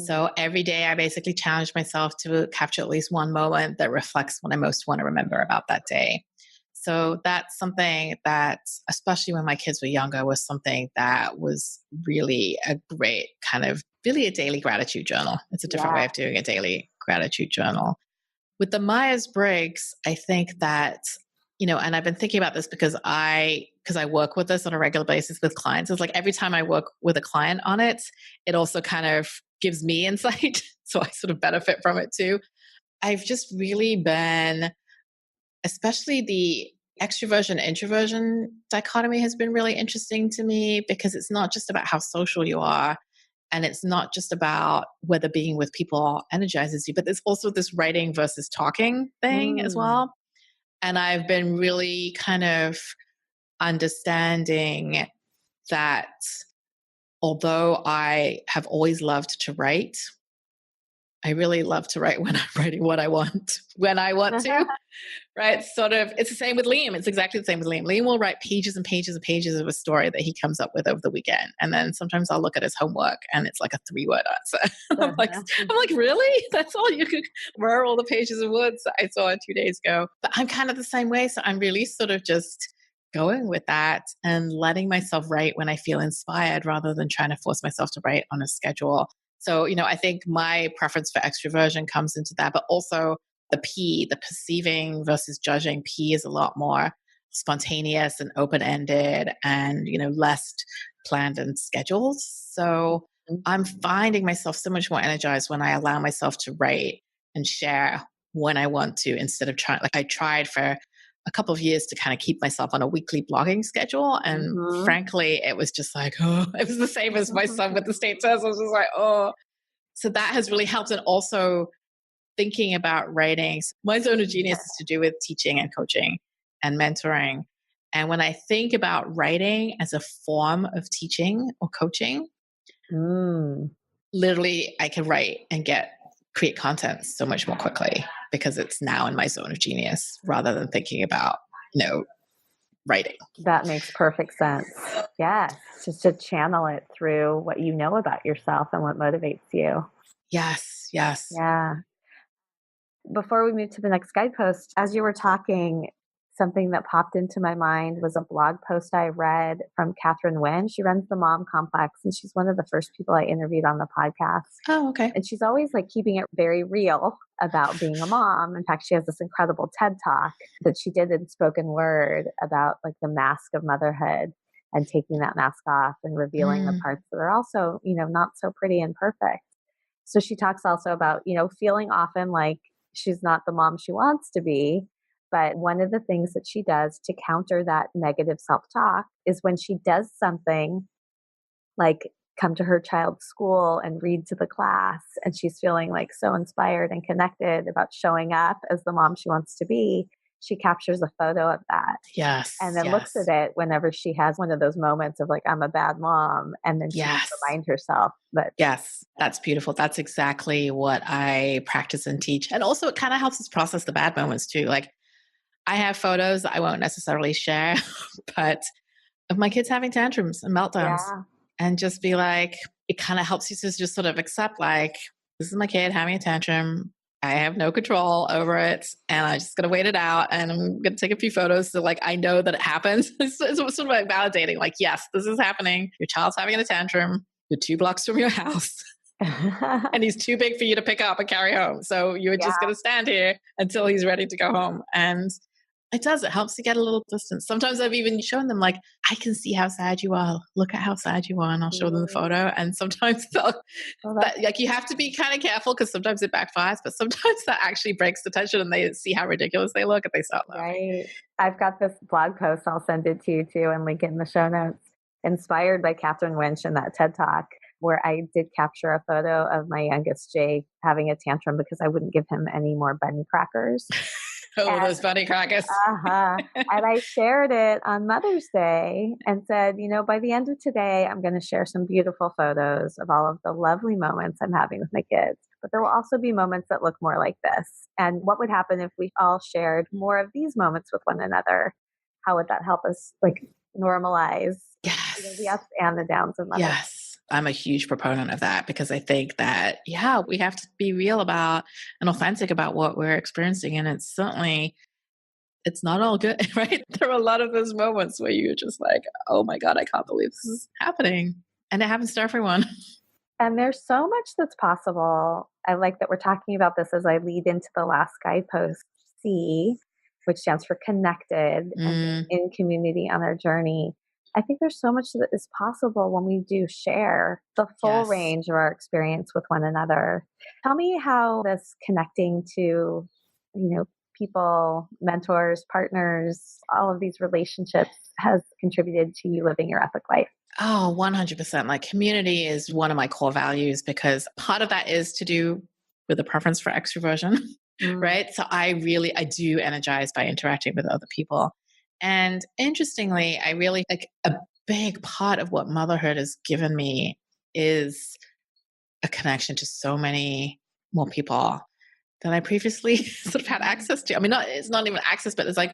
[SPEAKER 3] So every day I basically challenge myself to capture at least one moment that reflects what I most want to remember about that day. So that's something that, especially when my kids were younger, was something that was really a great kind of, really a daily gratitude journal. It's a different way of doing a daily gratitude journal. With the Myers-Briggs, I think that, and I've been thinking about this because I because I work with this on a regular basis with clients, is like every time I work with a client on it, it also kind of gives me insight. So I sort of benefit from it too. I've just really been, especially the extroversion introversion dichotomy has been really interesting to me, because it's not just about how social you are, and it's not just about whether being with people energizes you, but there's also this writing versus talking thing as well. And I've been really kind of understanding that although I have always loved to write, I really love to write when I'm writing what I want, when I want to. Right. Sort of, it's the same with Liam. It's exactly the same with Liam. Liam will write pages and pages and pages of a story that he comes up with over the weekend. And then sometimes I'll look at his homework and it's like a 3-word answer. I'm like, really? That's all you could, where are all the pages of words that I saw 2 days ago? But I'm kind of the same way. So I'm really sort of just going with that and letting myself write when I feel inspired rather than trying to force myself to write on a schedule. So, I think my preference for extroversion comes into that, but also the P, the perceiving versus judging. P is a lot more spontaneous and open-ended and, less planned and scheduled. So I'm finding myself so much more energized when I allow myself to write and share when I want to, instead of trying, like I tried for a couple of years to kind of keep myself on a weekly blogging schedule. And frankly, it was just like, it was the same as my son with the state test. I was just like, so that has really helped. And also thinking about writing. My zone of genius is to do with teaching and coaching and mentoring. And when I think about writing as a form of teaching or coaching, literally I can write and create content so much more quickly because it's now in my zone of genius rather than thinking about, writing.
[SPEAKER 1] That makes perfect sense. Yes. Just to channel it through what you know about yourself and what motivates you.
[SPEAKER 3] Yes.
[SPEAKER 1] Yeah. Before we move to the next guidepost, as you were talking, something that popped into my mind was a blog post I read from Catherine Nguyen. She runs the Mom Complex, and she's one of the first people I interviewed on the podcast.
[SPEAKER 3] Oh, okay.
[SPEAKER 1] And she's always like keeping it very real about being a mom. In fact, she has this incredible TED Talk that she did in spoken word about like the mask of motherhood and taking that mask off and revealing the parts that are also, not so pretty and perfect. So she talks also about, feeling often like she's not the mom she wants to be. But one of the things that she does to counter that negative self-talk is when she does something like come to her child's school and read to the class, and she's feeling like so inspired and connected about showing up as the mom she wants to be, she captures a photo of that.
[SPEAKER 3] Yes.
[SPEAKER 1] And then looks at it whenever she has one of those moments of like, I'm a bad mom. And then she reminds herself that.
[SPEAKER 3] Yes, that's beautiful. That's exactly what I practice and teach. And also it kind of helps us process the bad moments too. Like I have photos I won't necessarily share, but of my kids having tantrums and meltdowns, and just be like, it kind of helps you to just sort of accept like, this is my kid having a tantrum. I have no control over it, and I'm just going to wait it out, and I'm going to take a few photos so like I know that it happens. It's sort of like validating, like, yes, this is happening. Your child's having a tantrum. You're 2 blocks from your house. And he's too big for you to pick up and carry home. So you're just going to stand here until he's ready to go home. And it helps to get a little distance. Sometimes I've even shown them like, I can see how sad you are. Look at how sad you are. And I'll show them the photo. And sometimes you have to be kind of careful because sometimes it backfires, but sometimes that actually breaks the tension and they see how ridiculous they look and they start laughing.
[SPEAKER 1] Right. I've got this blog post. I'll send it to you too and link it in the show notes. Inspired by Catherine Nguyen and that TED Talk, where I did capture a photo of my youngest Jay having a tantrum because I wouldn't give him any more bunny crackers.
[SPEAKER 3] Those bunny crackers.
[SPEAKER 1] And I shared it on Mother's Day and said, by the end of today, I'm going to share some beautiful photos of all of the lovely moments I'm having with my kids. But there will also be moments that look more like this. And what would happen if we all shared more of these moments with one another? How would that help us normalize the ups and the downs of motherhood?
[SPEAKER 3] Yes. I'm a huge proponent of that because I think that, we have to be real about and authentic about what we're experiencing. And it's not all good, right? There are a lot of those moments where you're just like, oh my God, I can't believe this is happening. And it happens to everyone.
[SPEAKER 1] And there's so much that's possible. I like that we're talking about this as I lead into the last guidepost, C, which stands for connected and in community on our journey. I think there's so much that is possible when we do share the full range of our experience with one another. Tell me how this connecting to, people, mentors, partners, all of these relationships has contributed to you living your epic life.
[SPEAKER 3] Oh, 100%. Like community is one of my core values because part of that is to do with a preference for extroversion, right? So I do energize by interacting with other people. And interestingly, I really like a big part of what motherhood has given me is a connection to so many more people than I previously sort of had access to. I mean, it's not even access, but it's like,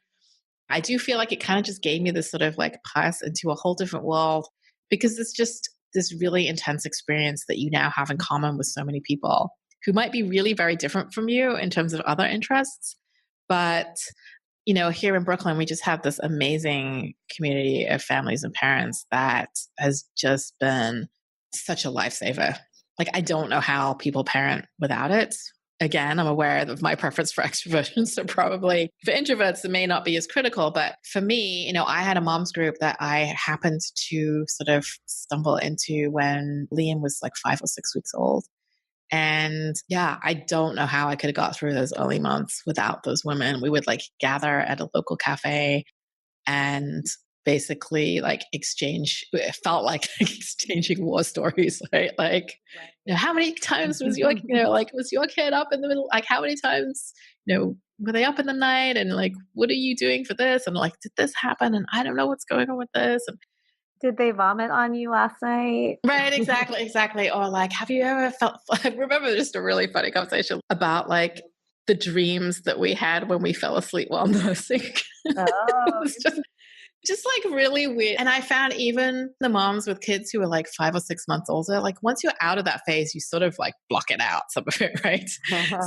[SPEAKER 3] I do feel like it kind of just gave me this sort of like pass into a whole different world because it's just this really intense experience that you now have in common with so many people who might be really very different from you in terms of other interests. But here in Brooklyn, we just have this amazing community of families and parents that has just been such a lifesaver. Like, I don't know how people parent without it. Again, I'm aware of my preference for extroversion. So probably for introverts, it may not be as critical. But for me, I had a mom's group that I happened to sort of stumble into when Liam was like 5 or 6 weeks old. And yeah, I don't know how I could have got through those early months without those women. We would like gather at a local cafe and basically like exchange. It felt like exchanging war stories, right? Like, how many times was your, was your kid up in the middle? Like, how many times, were they up in the night? And like, what are you doing for this? And like, did this happen? And I don't know what's going on with this. And
[SPEAKER 1] did they vomit on you last night?
[SPEAKER 3] Right, exactly. Or like, have you ever felt, I remember just a really funny conversation about like the dreams that we had when we fell asleep while nursing.
[SPEAKER 1] Oh.
[SPEAKER 3] It was just like really weird. And I found even the moms with kids who were like 5 or 6 months older, like once you're out of that phase, you sort of like block it out, some of it, right?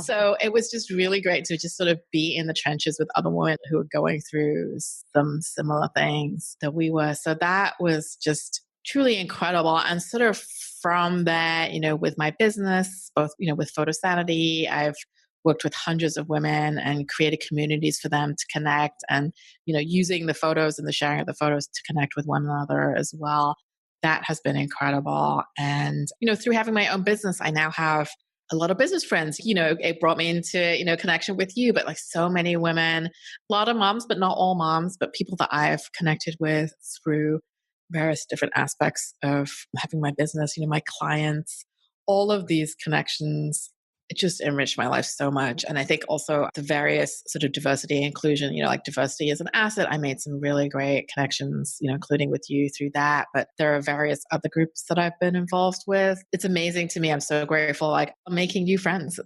[SPEAKER 3] So it was just really great to just sort of be in the trenches with other women who were going through some similar things that we were. So that was just truly incredible. And sort of from there, with my business, both, with Photo Sanity, I've worked with hundreds of women and created communities for them to connect and, using the photos and the sharing of the photos to connect with one another as well. That has been incredible. And, through having my own business, I now have a lot of business friends. It brought me into, connection with you, but like so many women, a lot of moms, but not all moms, but people that I've connected with through various different aspects of having my business, my clients, all of these connections. It just enriched my life so much. And I think also the various sort of diversity and inclusion, like diversity is an asset. I made some really great connections, including with you through that. But there are various other groups that I've been involved with. It's amazing to me. I'm so grateful. Like I'm making new friends,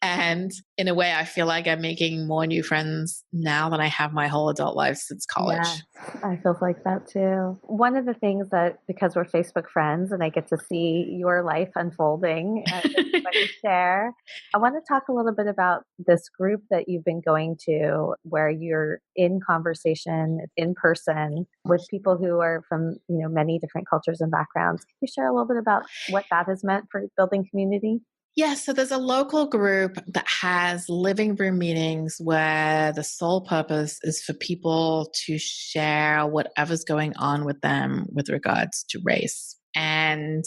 [SPEAKER 3] and in a way, I feel like I'm making more new friends now than I have my whole adult life since college.
[SPEAKER 1] Yes, I feel like that too. One of the things that, because we're Facebook friends and I get to see your life unfolding as you share, I want to talk a little bit about this group that you've been going to where you're in conversation in person with people who are from, many different cultures and backgrounds. Can you share a little bit about what that has meant for building community?
[SPEAKER 3] Yeah, so there's a local group that has living room meetings where the sole purpose is for people to share whatever's going on with them with regards to race. And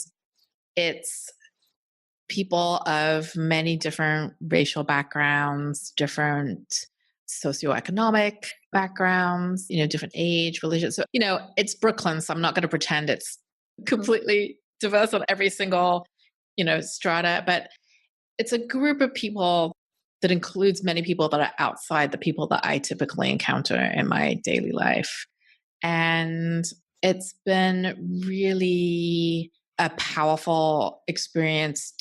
[SPEAKER 3] it's people of many different racial backgrounds, different socioeconomic backgrounds, different age, religion. So, it's Brooklyn, so I'm not going to pretend it's completely diverse on every single strata, but it's a group of people that includes many people that are outside the people that I typically encounter in my daily life. And it's been really a powerful experience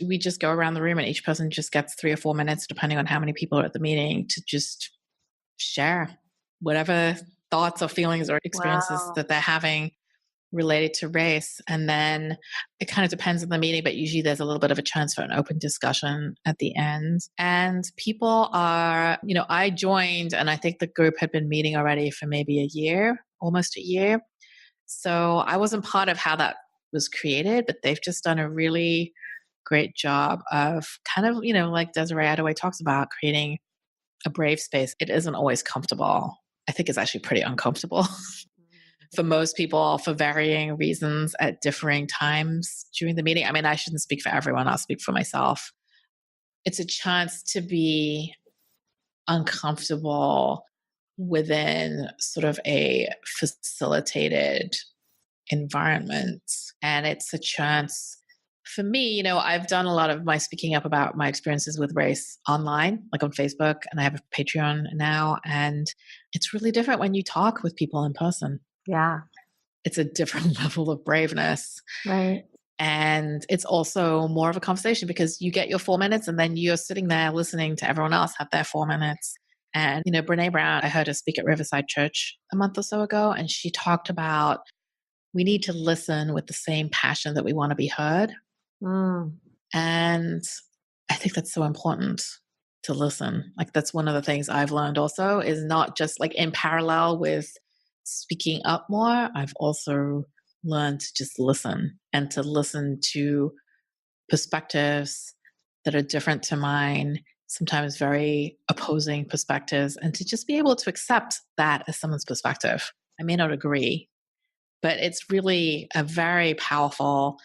[SPEAKER 3] we just go around the room and each person just gets 3 or 4 minutes, depending on how many people are at the meeting, to just share whatever thoughts or feelings or experiences that they're having related to race. And then it kind of depends on the meeting, but usually there's a little bit of a chance for an open discussion at the end. And people are, I joined and I think the group had been meeting already for maybe a year, almost a year. So I wasn't part of how that was created, but they've just done a really great job of kind of, like Desiree Adaway talks about, creating a brave space, it isn't always comfortable. I think it's actually pretty uncomfortable for most people for varying reasons at differing times during the meeting. I mean, I shouldn't speak for everyone, I'll speak for myself. It's a chance to be uncomfortable within sort of a facilitated environment. And it's a chance for me, I've done a lot of my speaking up about my experiences with race online, like on Facebook, and I have a Patreon now. And it's really different when you talk with people in person.
[SPEAKER 1] Yeah.
[SPEAKER 3] It's a different level of braveness.
[SPEAKER 1] Right.
[SPEAKER 3] And it's also more of a conversation because you get your 4 minutes and then you're sitting there listening to everyone else have their 4 minutes. And, Brene Brown, I heard her speak at Riverside Church a month or so ago, and she talked about we need to listen with the same passion that we want to be heard. And I think that's so important to listen. Like, that's one of the things I've learned also, is not just like in parallel with speaking up more. I've also learned to just listen and to listen to perspectives that are different to mine, sometimes very opposing perspectives, and to just be able to accept that as someone's perspective. I may not agree, but it's really a very powerful,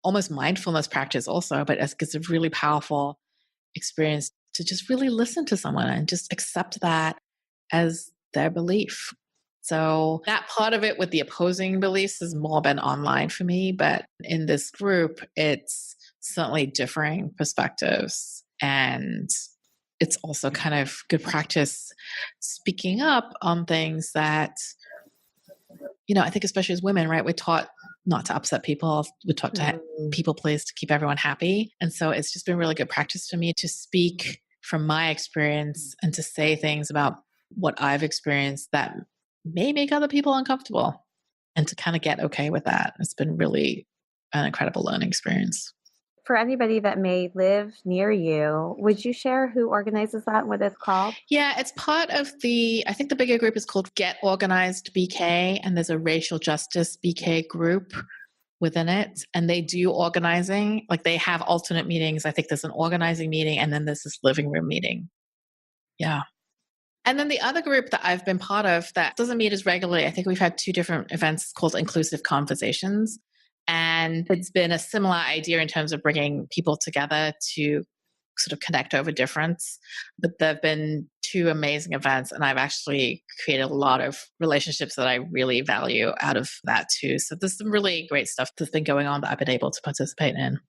[SPEAKER 3] almost mindfulness practice also, but it's a really powerful experience to just really listen to someone and just accept that as their belief. So that part of it with the opposing beliefs has more been online for me, but in this group, it's certainly differing perspectives. And it's also kind of good practice speaking up on things that, I think especially as women, right, we're taught not to upset people. We're taught to people please, to keep everyone happy. And so it's just been really good practice for me to speak from my experience and to say things about what I've experienced that may make other people uncomfortable, and to kind of get okay with that. It's been really an incredible learning experience.
[SPEAKER 1] For anybody that may live near you, would you share who organizes that and what it's called?
[SPEAKER 3] Yeah, it's part of I think the bigger group is called Get Organized BK, and there's a racial justice BK group within it. And they do organizing, like they have alternate meetings. I think there's an organizing meeting and then there's this living room meeting. Yeah. And then the other group that I've been part of that doesn't meet as regularly, I think we've had 2 different events called Inclusive Conversations. And it's been a similar idea in terms of bringing people together to sort of connect over difference. But there have been 2 amazing events, and I've actually created a lot of relationships that I really value out of that too. So there's some really great stuff that's been going on that I've been able to participate in.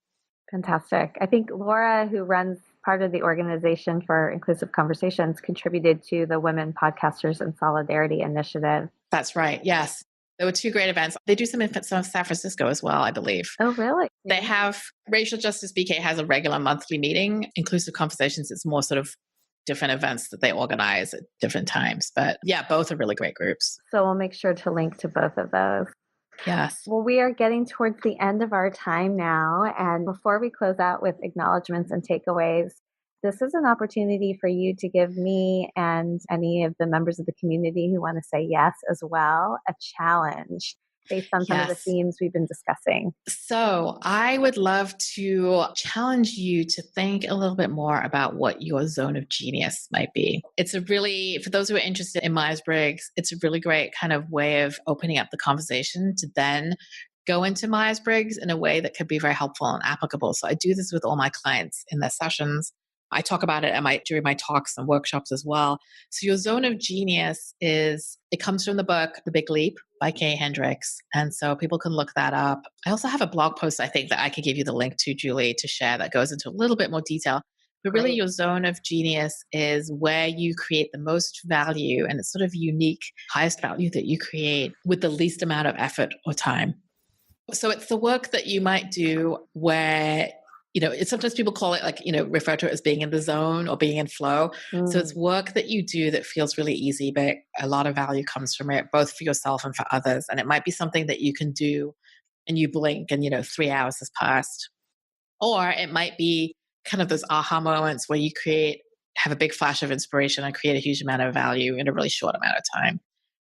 [SPEAKER 1] Fantastic. I think Laura, who runs part of the organization for Inclusive Conversations, contributed to the Women Podcasters in Solidarity initiative.
[SPEAKER 3] That's right. Yes. There were 2 great events. They do some in San Francisco as well, I believe.
[SPEAKER 1] Oh, really?
[SPEAKER 3] They have Racial Justice BK has a regular monthly meeting. Inclusive Conversations, it's more sort of different events that they organize at different times. But yeah, both are really great groups.
[SPEAKER 1] So we'll make sure to link to both of those.
[SPEAKER 3] Yes.
[SPEAKER 1] Well, we are getting towards the end of our time now. And before we close out with acknowledgments and takeaways, this is an opportunity for you to give me and any of the members of the community who want to say yes as well, a challenge based on some of the themes we've been discussing.
[SPEAKER 3] So I would love to challenge you to think a little bit more about what your zone of genius might be. It's a really, for those who are interested in Myers-Briggs, it's a really great kind of way of opening up the conversation to then go into Myers-Briggs in a way that could be very helpful and applicable. So I do this with all my clients in their sessions. I talk about it during my talks and workshops as well. So your zone of genius it comes from the book, The Big Leap by Kay Hendricks. And so people can look that up. I also have a blog post, I think, that I could give you the link to, Julie, to share that goes into a little bit more detail. But really your zone of genius is where you create the most value, and it's sort of unique, highest value that you create with the least amount of effort or time. So it's the work that you might do where it's sometimes people call it refer to it as being in the zone or being in flow. So it's work that you do that feels really easy, but a lot of value comes from it, both for yourself and for others. And it might be something that you can do and you blink and, 3 hours has passed. Or it might be kind of those aha moments where you have a big flash of inspiration and create a huge amount of value in a really short amount of time.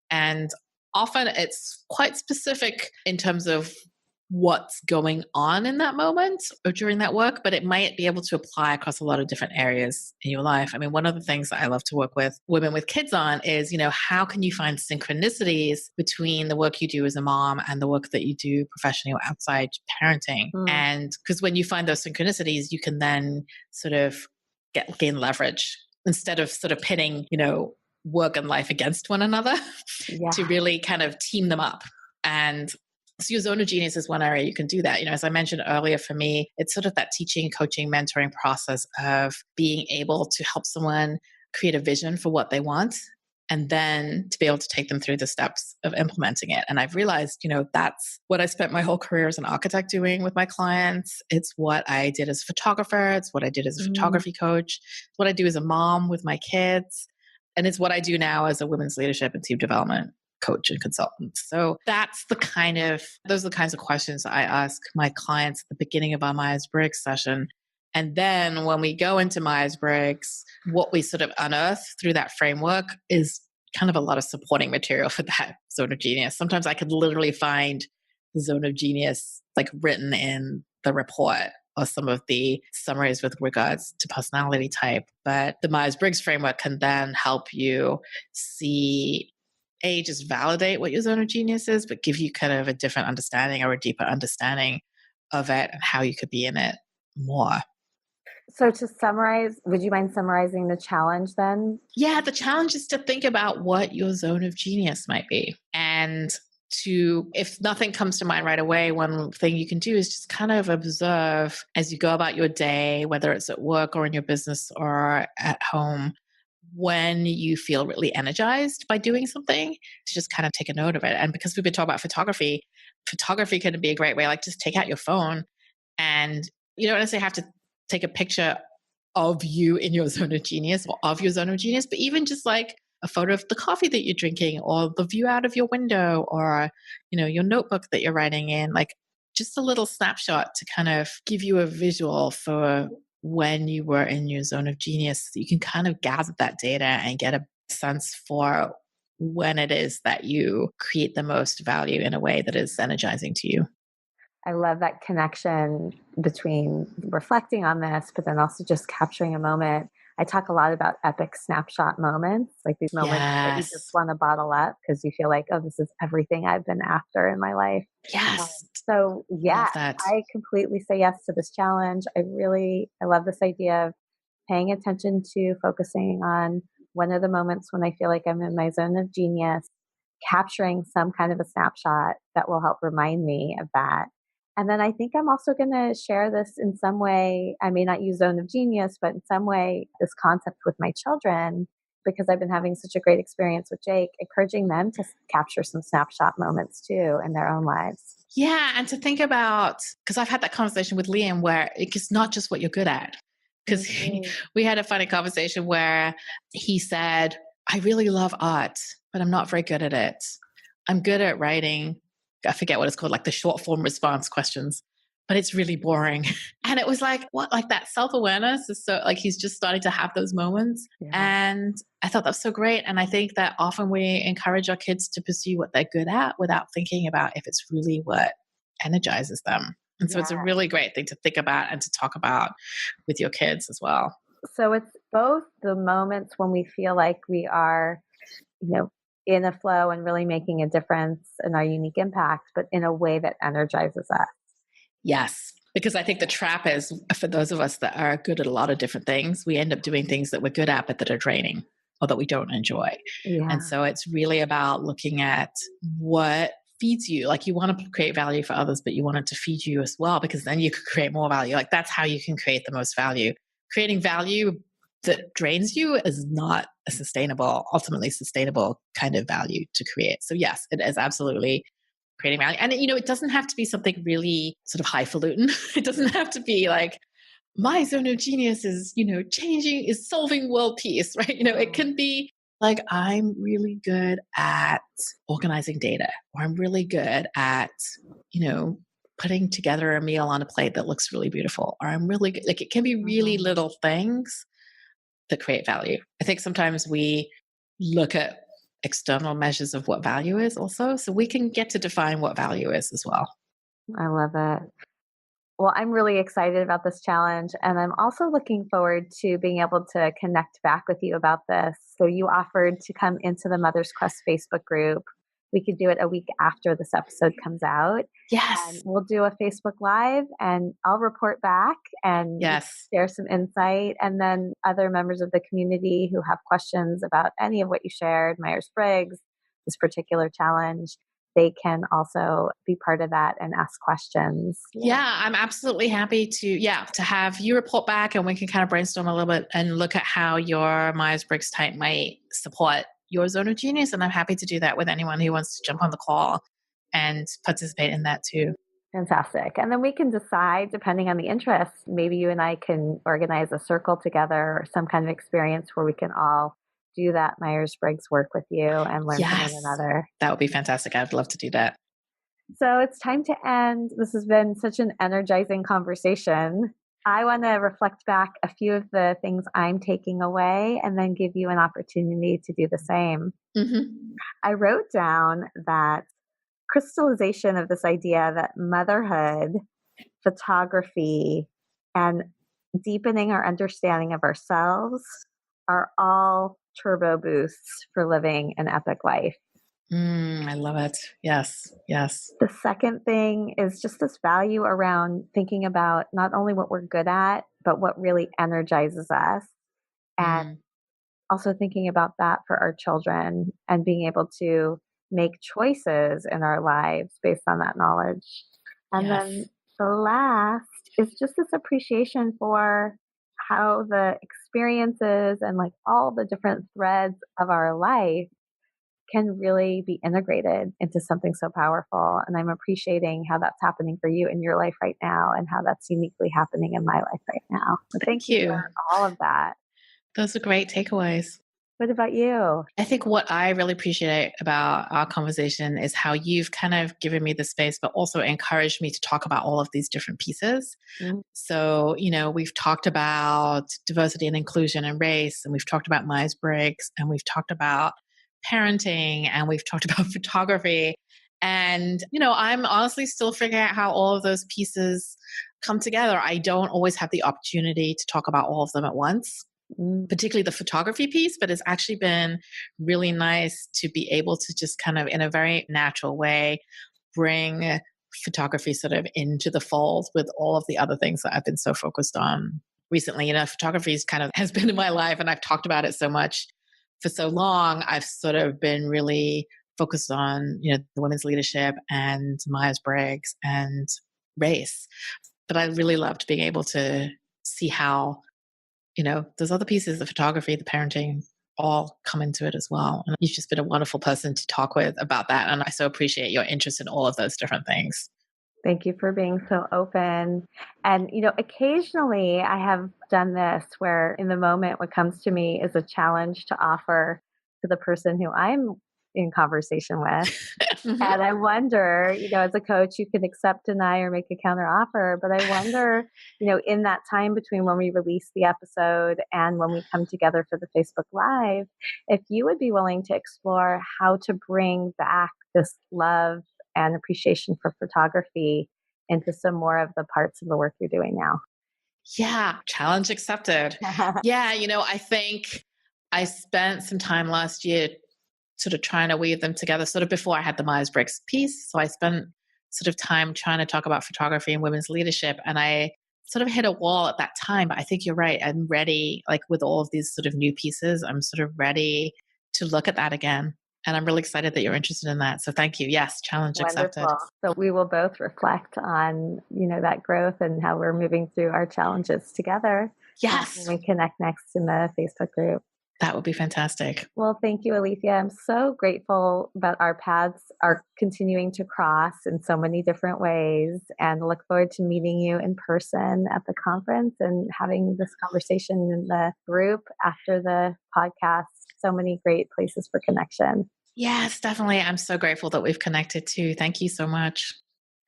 [SPEAKER 3] And often it's quite specific in terms of what's going on in that moment or during that work, but it might be able to apply across a lot of different areas in your life. I mean, one of the things that I love to work with women with kids on is, how can you find synchronicities between the work you do as a mom and the work that you do professionally or outside parenting? And because when you find those synchronicities, you can then sort of gain leverage instead of sort of pitting, work and life against one another to really kind of team them up. And so your zone of genius is one area you can do that. As I mentioned earlier, for me, it's sort of that teaching, coaching, mentoring process of being able to help someone create a vision for what they want and then to be able to take them through the steps of implementing it. And I've realized, that's what I spent my whole career as an architect doing with my clients. It's what I did as a photographer. It's what I did as a photography coach. It's what I do as a mom with my kids. And it's what I do now as a women's leadership and team development coach and consultant. So those are the kinds of questions I ask my clients at the beginning of our Myers-Briggs session. And then when we go into Myers-Briggs, what we sort of unearth through that framework is kind of a lot of supporting material for that zone of genius. Sometimes I could literally find the zone of genius like written in the report or some of the summaries with regards to personality type. But the Myers-Briggs framework can then help you see, just validate what your zone of genius is, but give you kind of a different understanding or a deeper understanding of it and how you could be in it more.
[SPEAKER 1] So to summarize, would you mind summarizing the challenge then?
[SPEAKER 3] Yeah, the challenge is to think about what your zone of genius might be. And if nothing comes to mind right away, one thing you can do is just kind of observe as you go about your day, whether it's at work or in your business or at home, when you feel really energized by doing something, to just kind of take a note of it. And because we've been talking about photography can be a great way. Like, just take out your phone and you don't necessarily have to take a picture of you in your zone of genius or of your zone of genius, but even just like a photo of the coffee that you're drinking or the view out of your window or, your notebook that you're writing in, like just a little snapshot to kind of give you a visual for when you were in your zone of genius. You can kind of gather that data and get a sense for when it is that you create the most value in a way that is energizing to you.
[SPEAKER 1] I love that connection between reflecting on this, but then also just capturing a moment. I talk a lot about epic snapshot moments, like these moments that you just want to bottle up because you feel like, oh, this is everything I've been after in my life.
[SPEAKER 3] Yes.
[SPEAKER 1] So yeah, I completely say yes to this challenge. I love this idea of paying attention to focusing on when are the moments when I feel like I'm in my zone of genius, capturing some kind of a snapshot that will help remind me of that. And then I think I'm also going to share this in some way. I may not use zone of genius, but in some way, this concept with my children, because I've been having such a great experience with Jake, encouraging them to capture some snapshot moments too in their own lives.
[SPEAKER 3] Yeah. And to think about, because I've had that conversation with Liam where it's not just what you're good at. Because we had a funny conversation where he said, I really love art, but I'm not very good at it. I'm good at writing. I forget what it's called, like the short form response questions, but it's really boring. And it was like, what, like that self-awareness is so, like, he's just starting to have those moments. Yeah. And I thought that's so great. And I think that often we encourage our kids to pursue what they're good at without thinking about if it's really what energizes them. And so it's a really great thing to think about and to talk about with your kids as well.
[SPEAKER 1] So it's both the moments when we feel like we are, in a flow and really making a difference in our unique impact, but in a way that energizes us.
[SPEAKER 3] Yes. Because I think the trap is, for those of us that are good at a lot of different things, we end up doing things that we're good at, but that are draining or that we don't enjoy. Yeah. And so it's really about looking at what feeds you. Like, you want to create value for others, but you want it to feed you as well, because then you could create more value. Like, that's how you can create the most value. Creating value that drains you is not a ultimately sustainable kind of value to create. So yes, it is absolutely creating value. And it doesn't have to be something really sort of highfalutin. It doesn't have to be like, my zone of genius is, is solving world peace, right? It can be like, I'm really good at organizing data, or I'm really good at, putting together a meal on a plate that looks really beautiful, or I'm really good. Like, it can be really little things that create value. I think sometimes we look at external measures of what value is also, so we can get to define what value is as well.
[SPEAKER 1] I love it. Well, I'm really excited about this challenge, and I'm also looking forward to being able to connect back with you about this. So, you offered to come into the Mother's Quest Facebook group. We could do it a week after this episode comes out, and
[SPEAKER 3] Yes.
[SPEAKER 1] we'll do a Facebook Live, and I'll report back and
[SPEAKER 3] Yes.
[SPEAKER 1] share some insight. And then other members of the community who have questions about any of what you shared, Myers-Briggs, this particular challenge, they can also be part of that and ask questions.
[SPEAKER 3] Yeah, I'm absolutely happy to have you report back and we can kind of brainstorm a little bit and look at how your Myers-Briggs type might support your zone of genius. And I'm happy to do that with anyone who wants to jump on the call and participate in that too.
[SPEAKER 1] Fantastic. And then we can decide, depending on the interest, maybe you and I can organize a circle together or some kind of experience where we can all do that Myers-Briggs work with you and learn from one
[SPEAKER 3] Yes,
[SPEAKER 1] another.
[SPEAKER 3] that would be fantastic. I'd love to do that.
[SPEAKER 1] So it's time to end. This has been such an energizing conversation. I want to reflect back a few of the things I'm taking away and then give you an opportunity to do the same.
[SPEAKER 3] Mm-hmm.
[SPEAKER 1] I wrote down that crystallization of this idea that motherhood, photography, and deepening our understanding of ourselves are all turbo boosts for living an epic life.
[SPEAKER 3] I love it. Yes, yes.
[SPEAKER 1] The second thing is just this value around thinking about not only what we're good at, but what really energizes us. And also thinking about that for our children and being able to make choices in our lives based on that knowledge. And
[SPEAKER 3] Yes.
[SPEAKER 1] then the last is just this appreciation for how the experiences and like all the different threads of our life can really be integrated into something so powerful. And I'm appreciating how that's happening for you in your life right now and how that's uniquely happening in my life right now. So thank you for all of that.
[SPEAKER 3] Those are great takeaways.
[SPEAKER 1] What about you?
[SPEAKER 3] I think what I really appreciate about our conversation is how you've kind of given me the space, but also encouraged me to talk about all of these different pieces. So, we've talked about diversity and inclusion and race, and we've talked about Myers-Briggs, and we've talked about parenting, and we've talked about photography. And, I'm honestly still figuring out how all of those pieces come together. I don't always have the opportunity to talk about all of them at once, particularly the photography piece, but it's actually been really nice to be able to just kind of in a very natural way bring photography sort of into the fold with all of the other things that I've been so focused on recently. Photography has been in my life, and I've talked about it so much for so long. I've sort of been really focused on, the women's leadership and Myers-Briggs and race. But I really loved being able to see how, those other pieces, the photography, the parenting, all come into it as well. And you've just been a wonderful person to talk with about that. And I so appreciate your interest in all of those different things.
[SPEAKER 1] Thank you for being so open. And, occasionally I have done this where in the moment what comes to me is a challenge to offer to the person who I'm in conversation with. And I wonder, as a coach, you can accept, deny, or make a counter offer. But I wonder, in that time between when we release the episode and when we come together for the Facebook Live, if you would be willing to explore how to bring back this love and appreciation for photography into some more of the parts of the work you're doing now.
[SPEAKER 3] Yeah, challenge accepted. Yeah, I think I spent some time last year sort of trying to weave them together, sort of before I had the Myers-Briggs piece. So I spent sort of time trying to talk about photography and women's leadership. And I sort of hit a wall at that time, but I think you're right. I'm ready, like with all of these sort of new pieces, I'm sort of ready to look at that again. And I'm really excited that you're interested in that. So thank you. Yes, challenge accepted.
[SPEAKER 1] So we will both reflect on, that growth and how we're moving through our challenges together.
[SPEAKER 3] Yes.
[SPEAKER 1] When we connect next in the Facebook group.
[SPEAKER 3] That would be fantastic.
[SPEAKER 1] Well, thank you, Alethea. I'm so grateful that our paths are continuing to cross in so many different ways, and look forward to meeting you in person at the conference and having this conversation in the group after the podcast. So many great places for connection.
[SPEAKER 3] Yes, definitely. I'm so grateful that we've connected too. Thank you so much.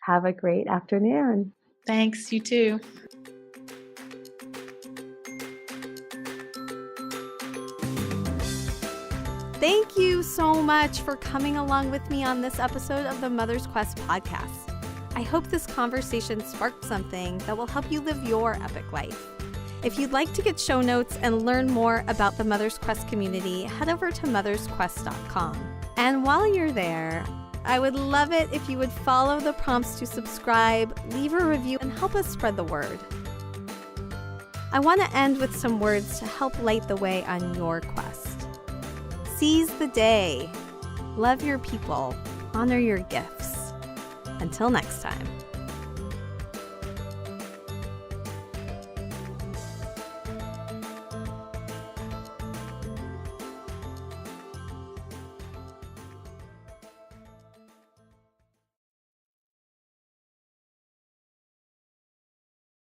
[SPEAKER 1] Have a great afternoon.
[SPEAKER 3] Thanks. You too.
[SPEAKER 1] Thank you so much for coming along with me on this episode of the Mother's Quest podcast. I hope this conversation sparked something that will help you live your epic life. If you'd like to get show notes and learn more about the Mother's Quest community, head over to mothersquest.com. And while you're there, I would love it if you would follow the prompts to subscribe, leave a review, and help us spread the word. I want to end with some words to help light the way on your quest. Seize the day. Love your people. Honor your gifts. Until next time.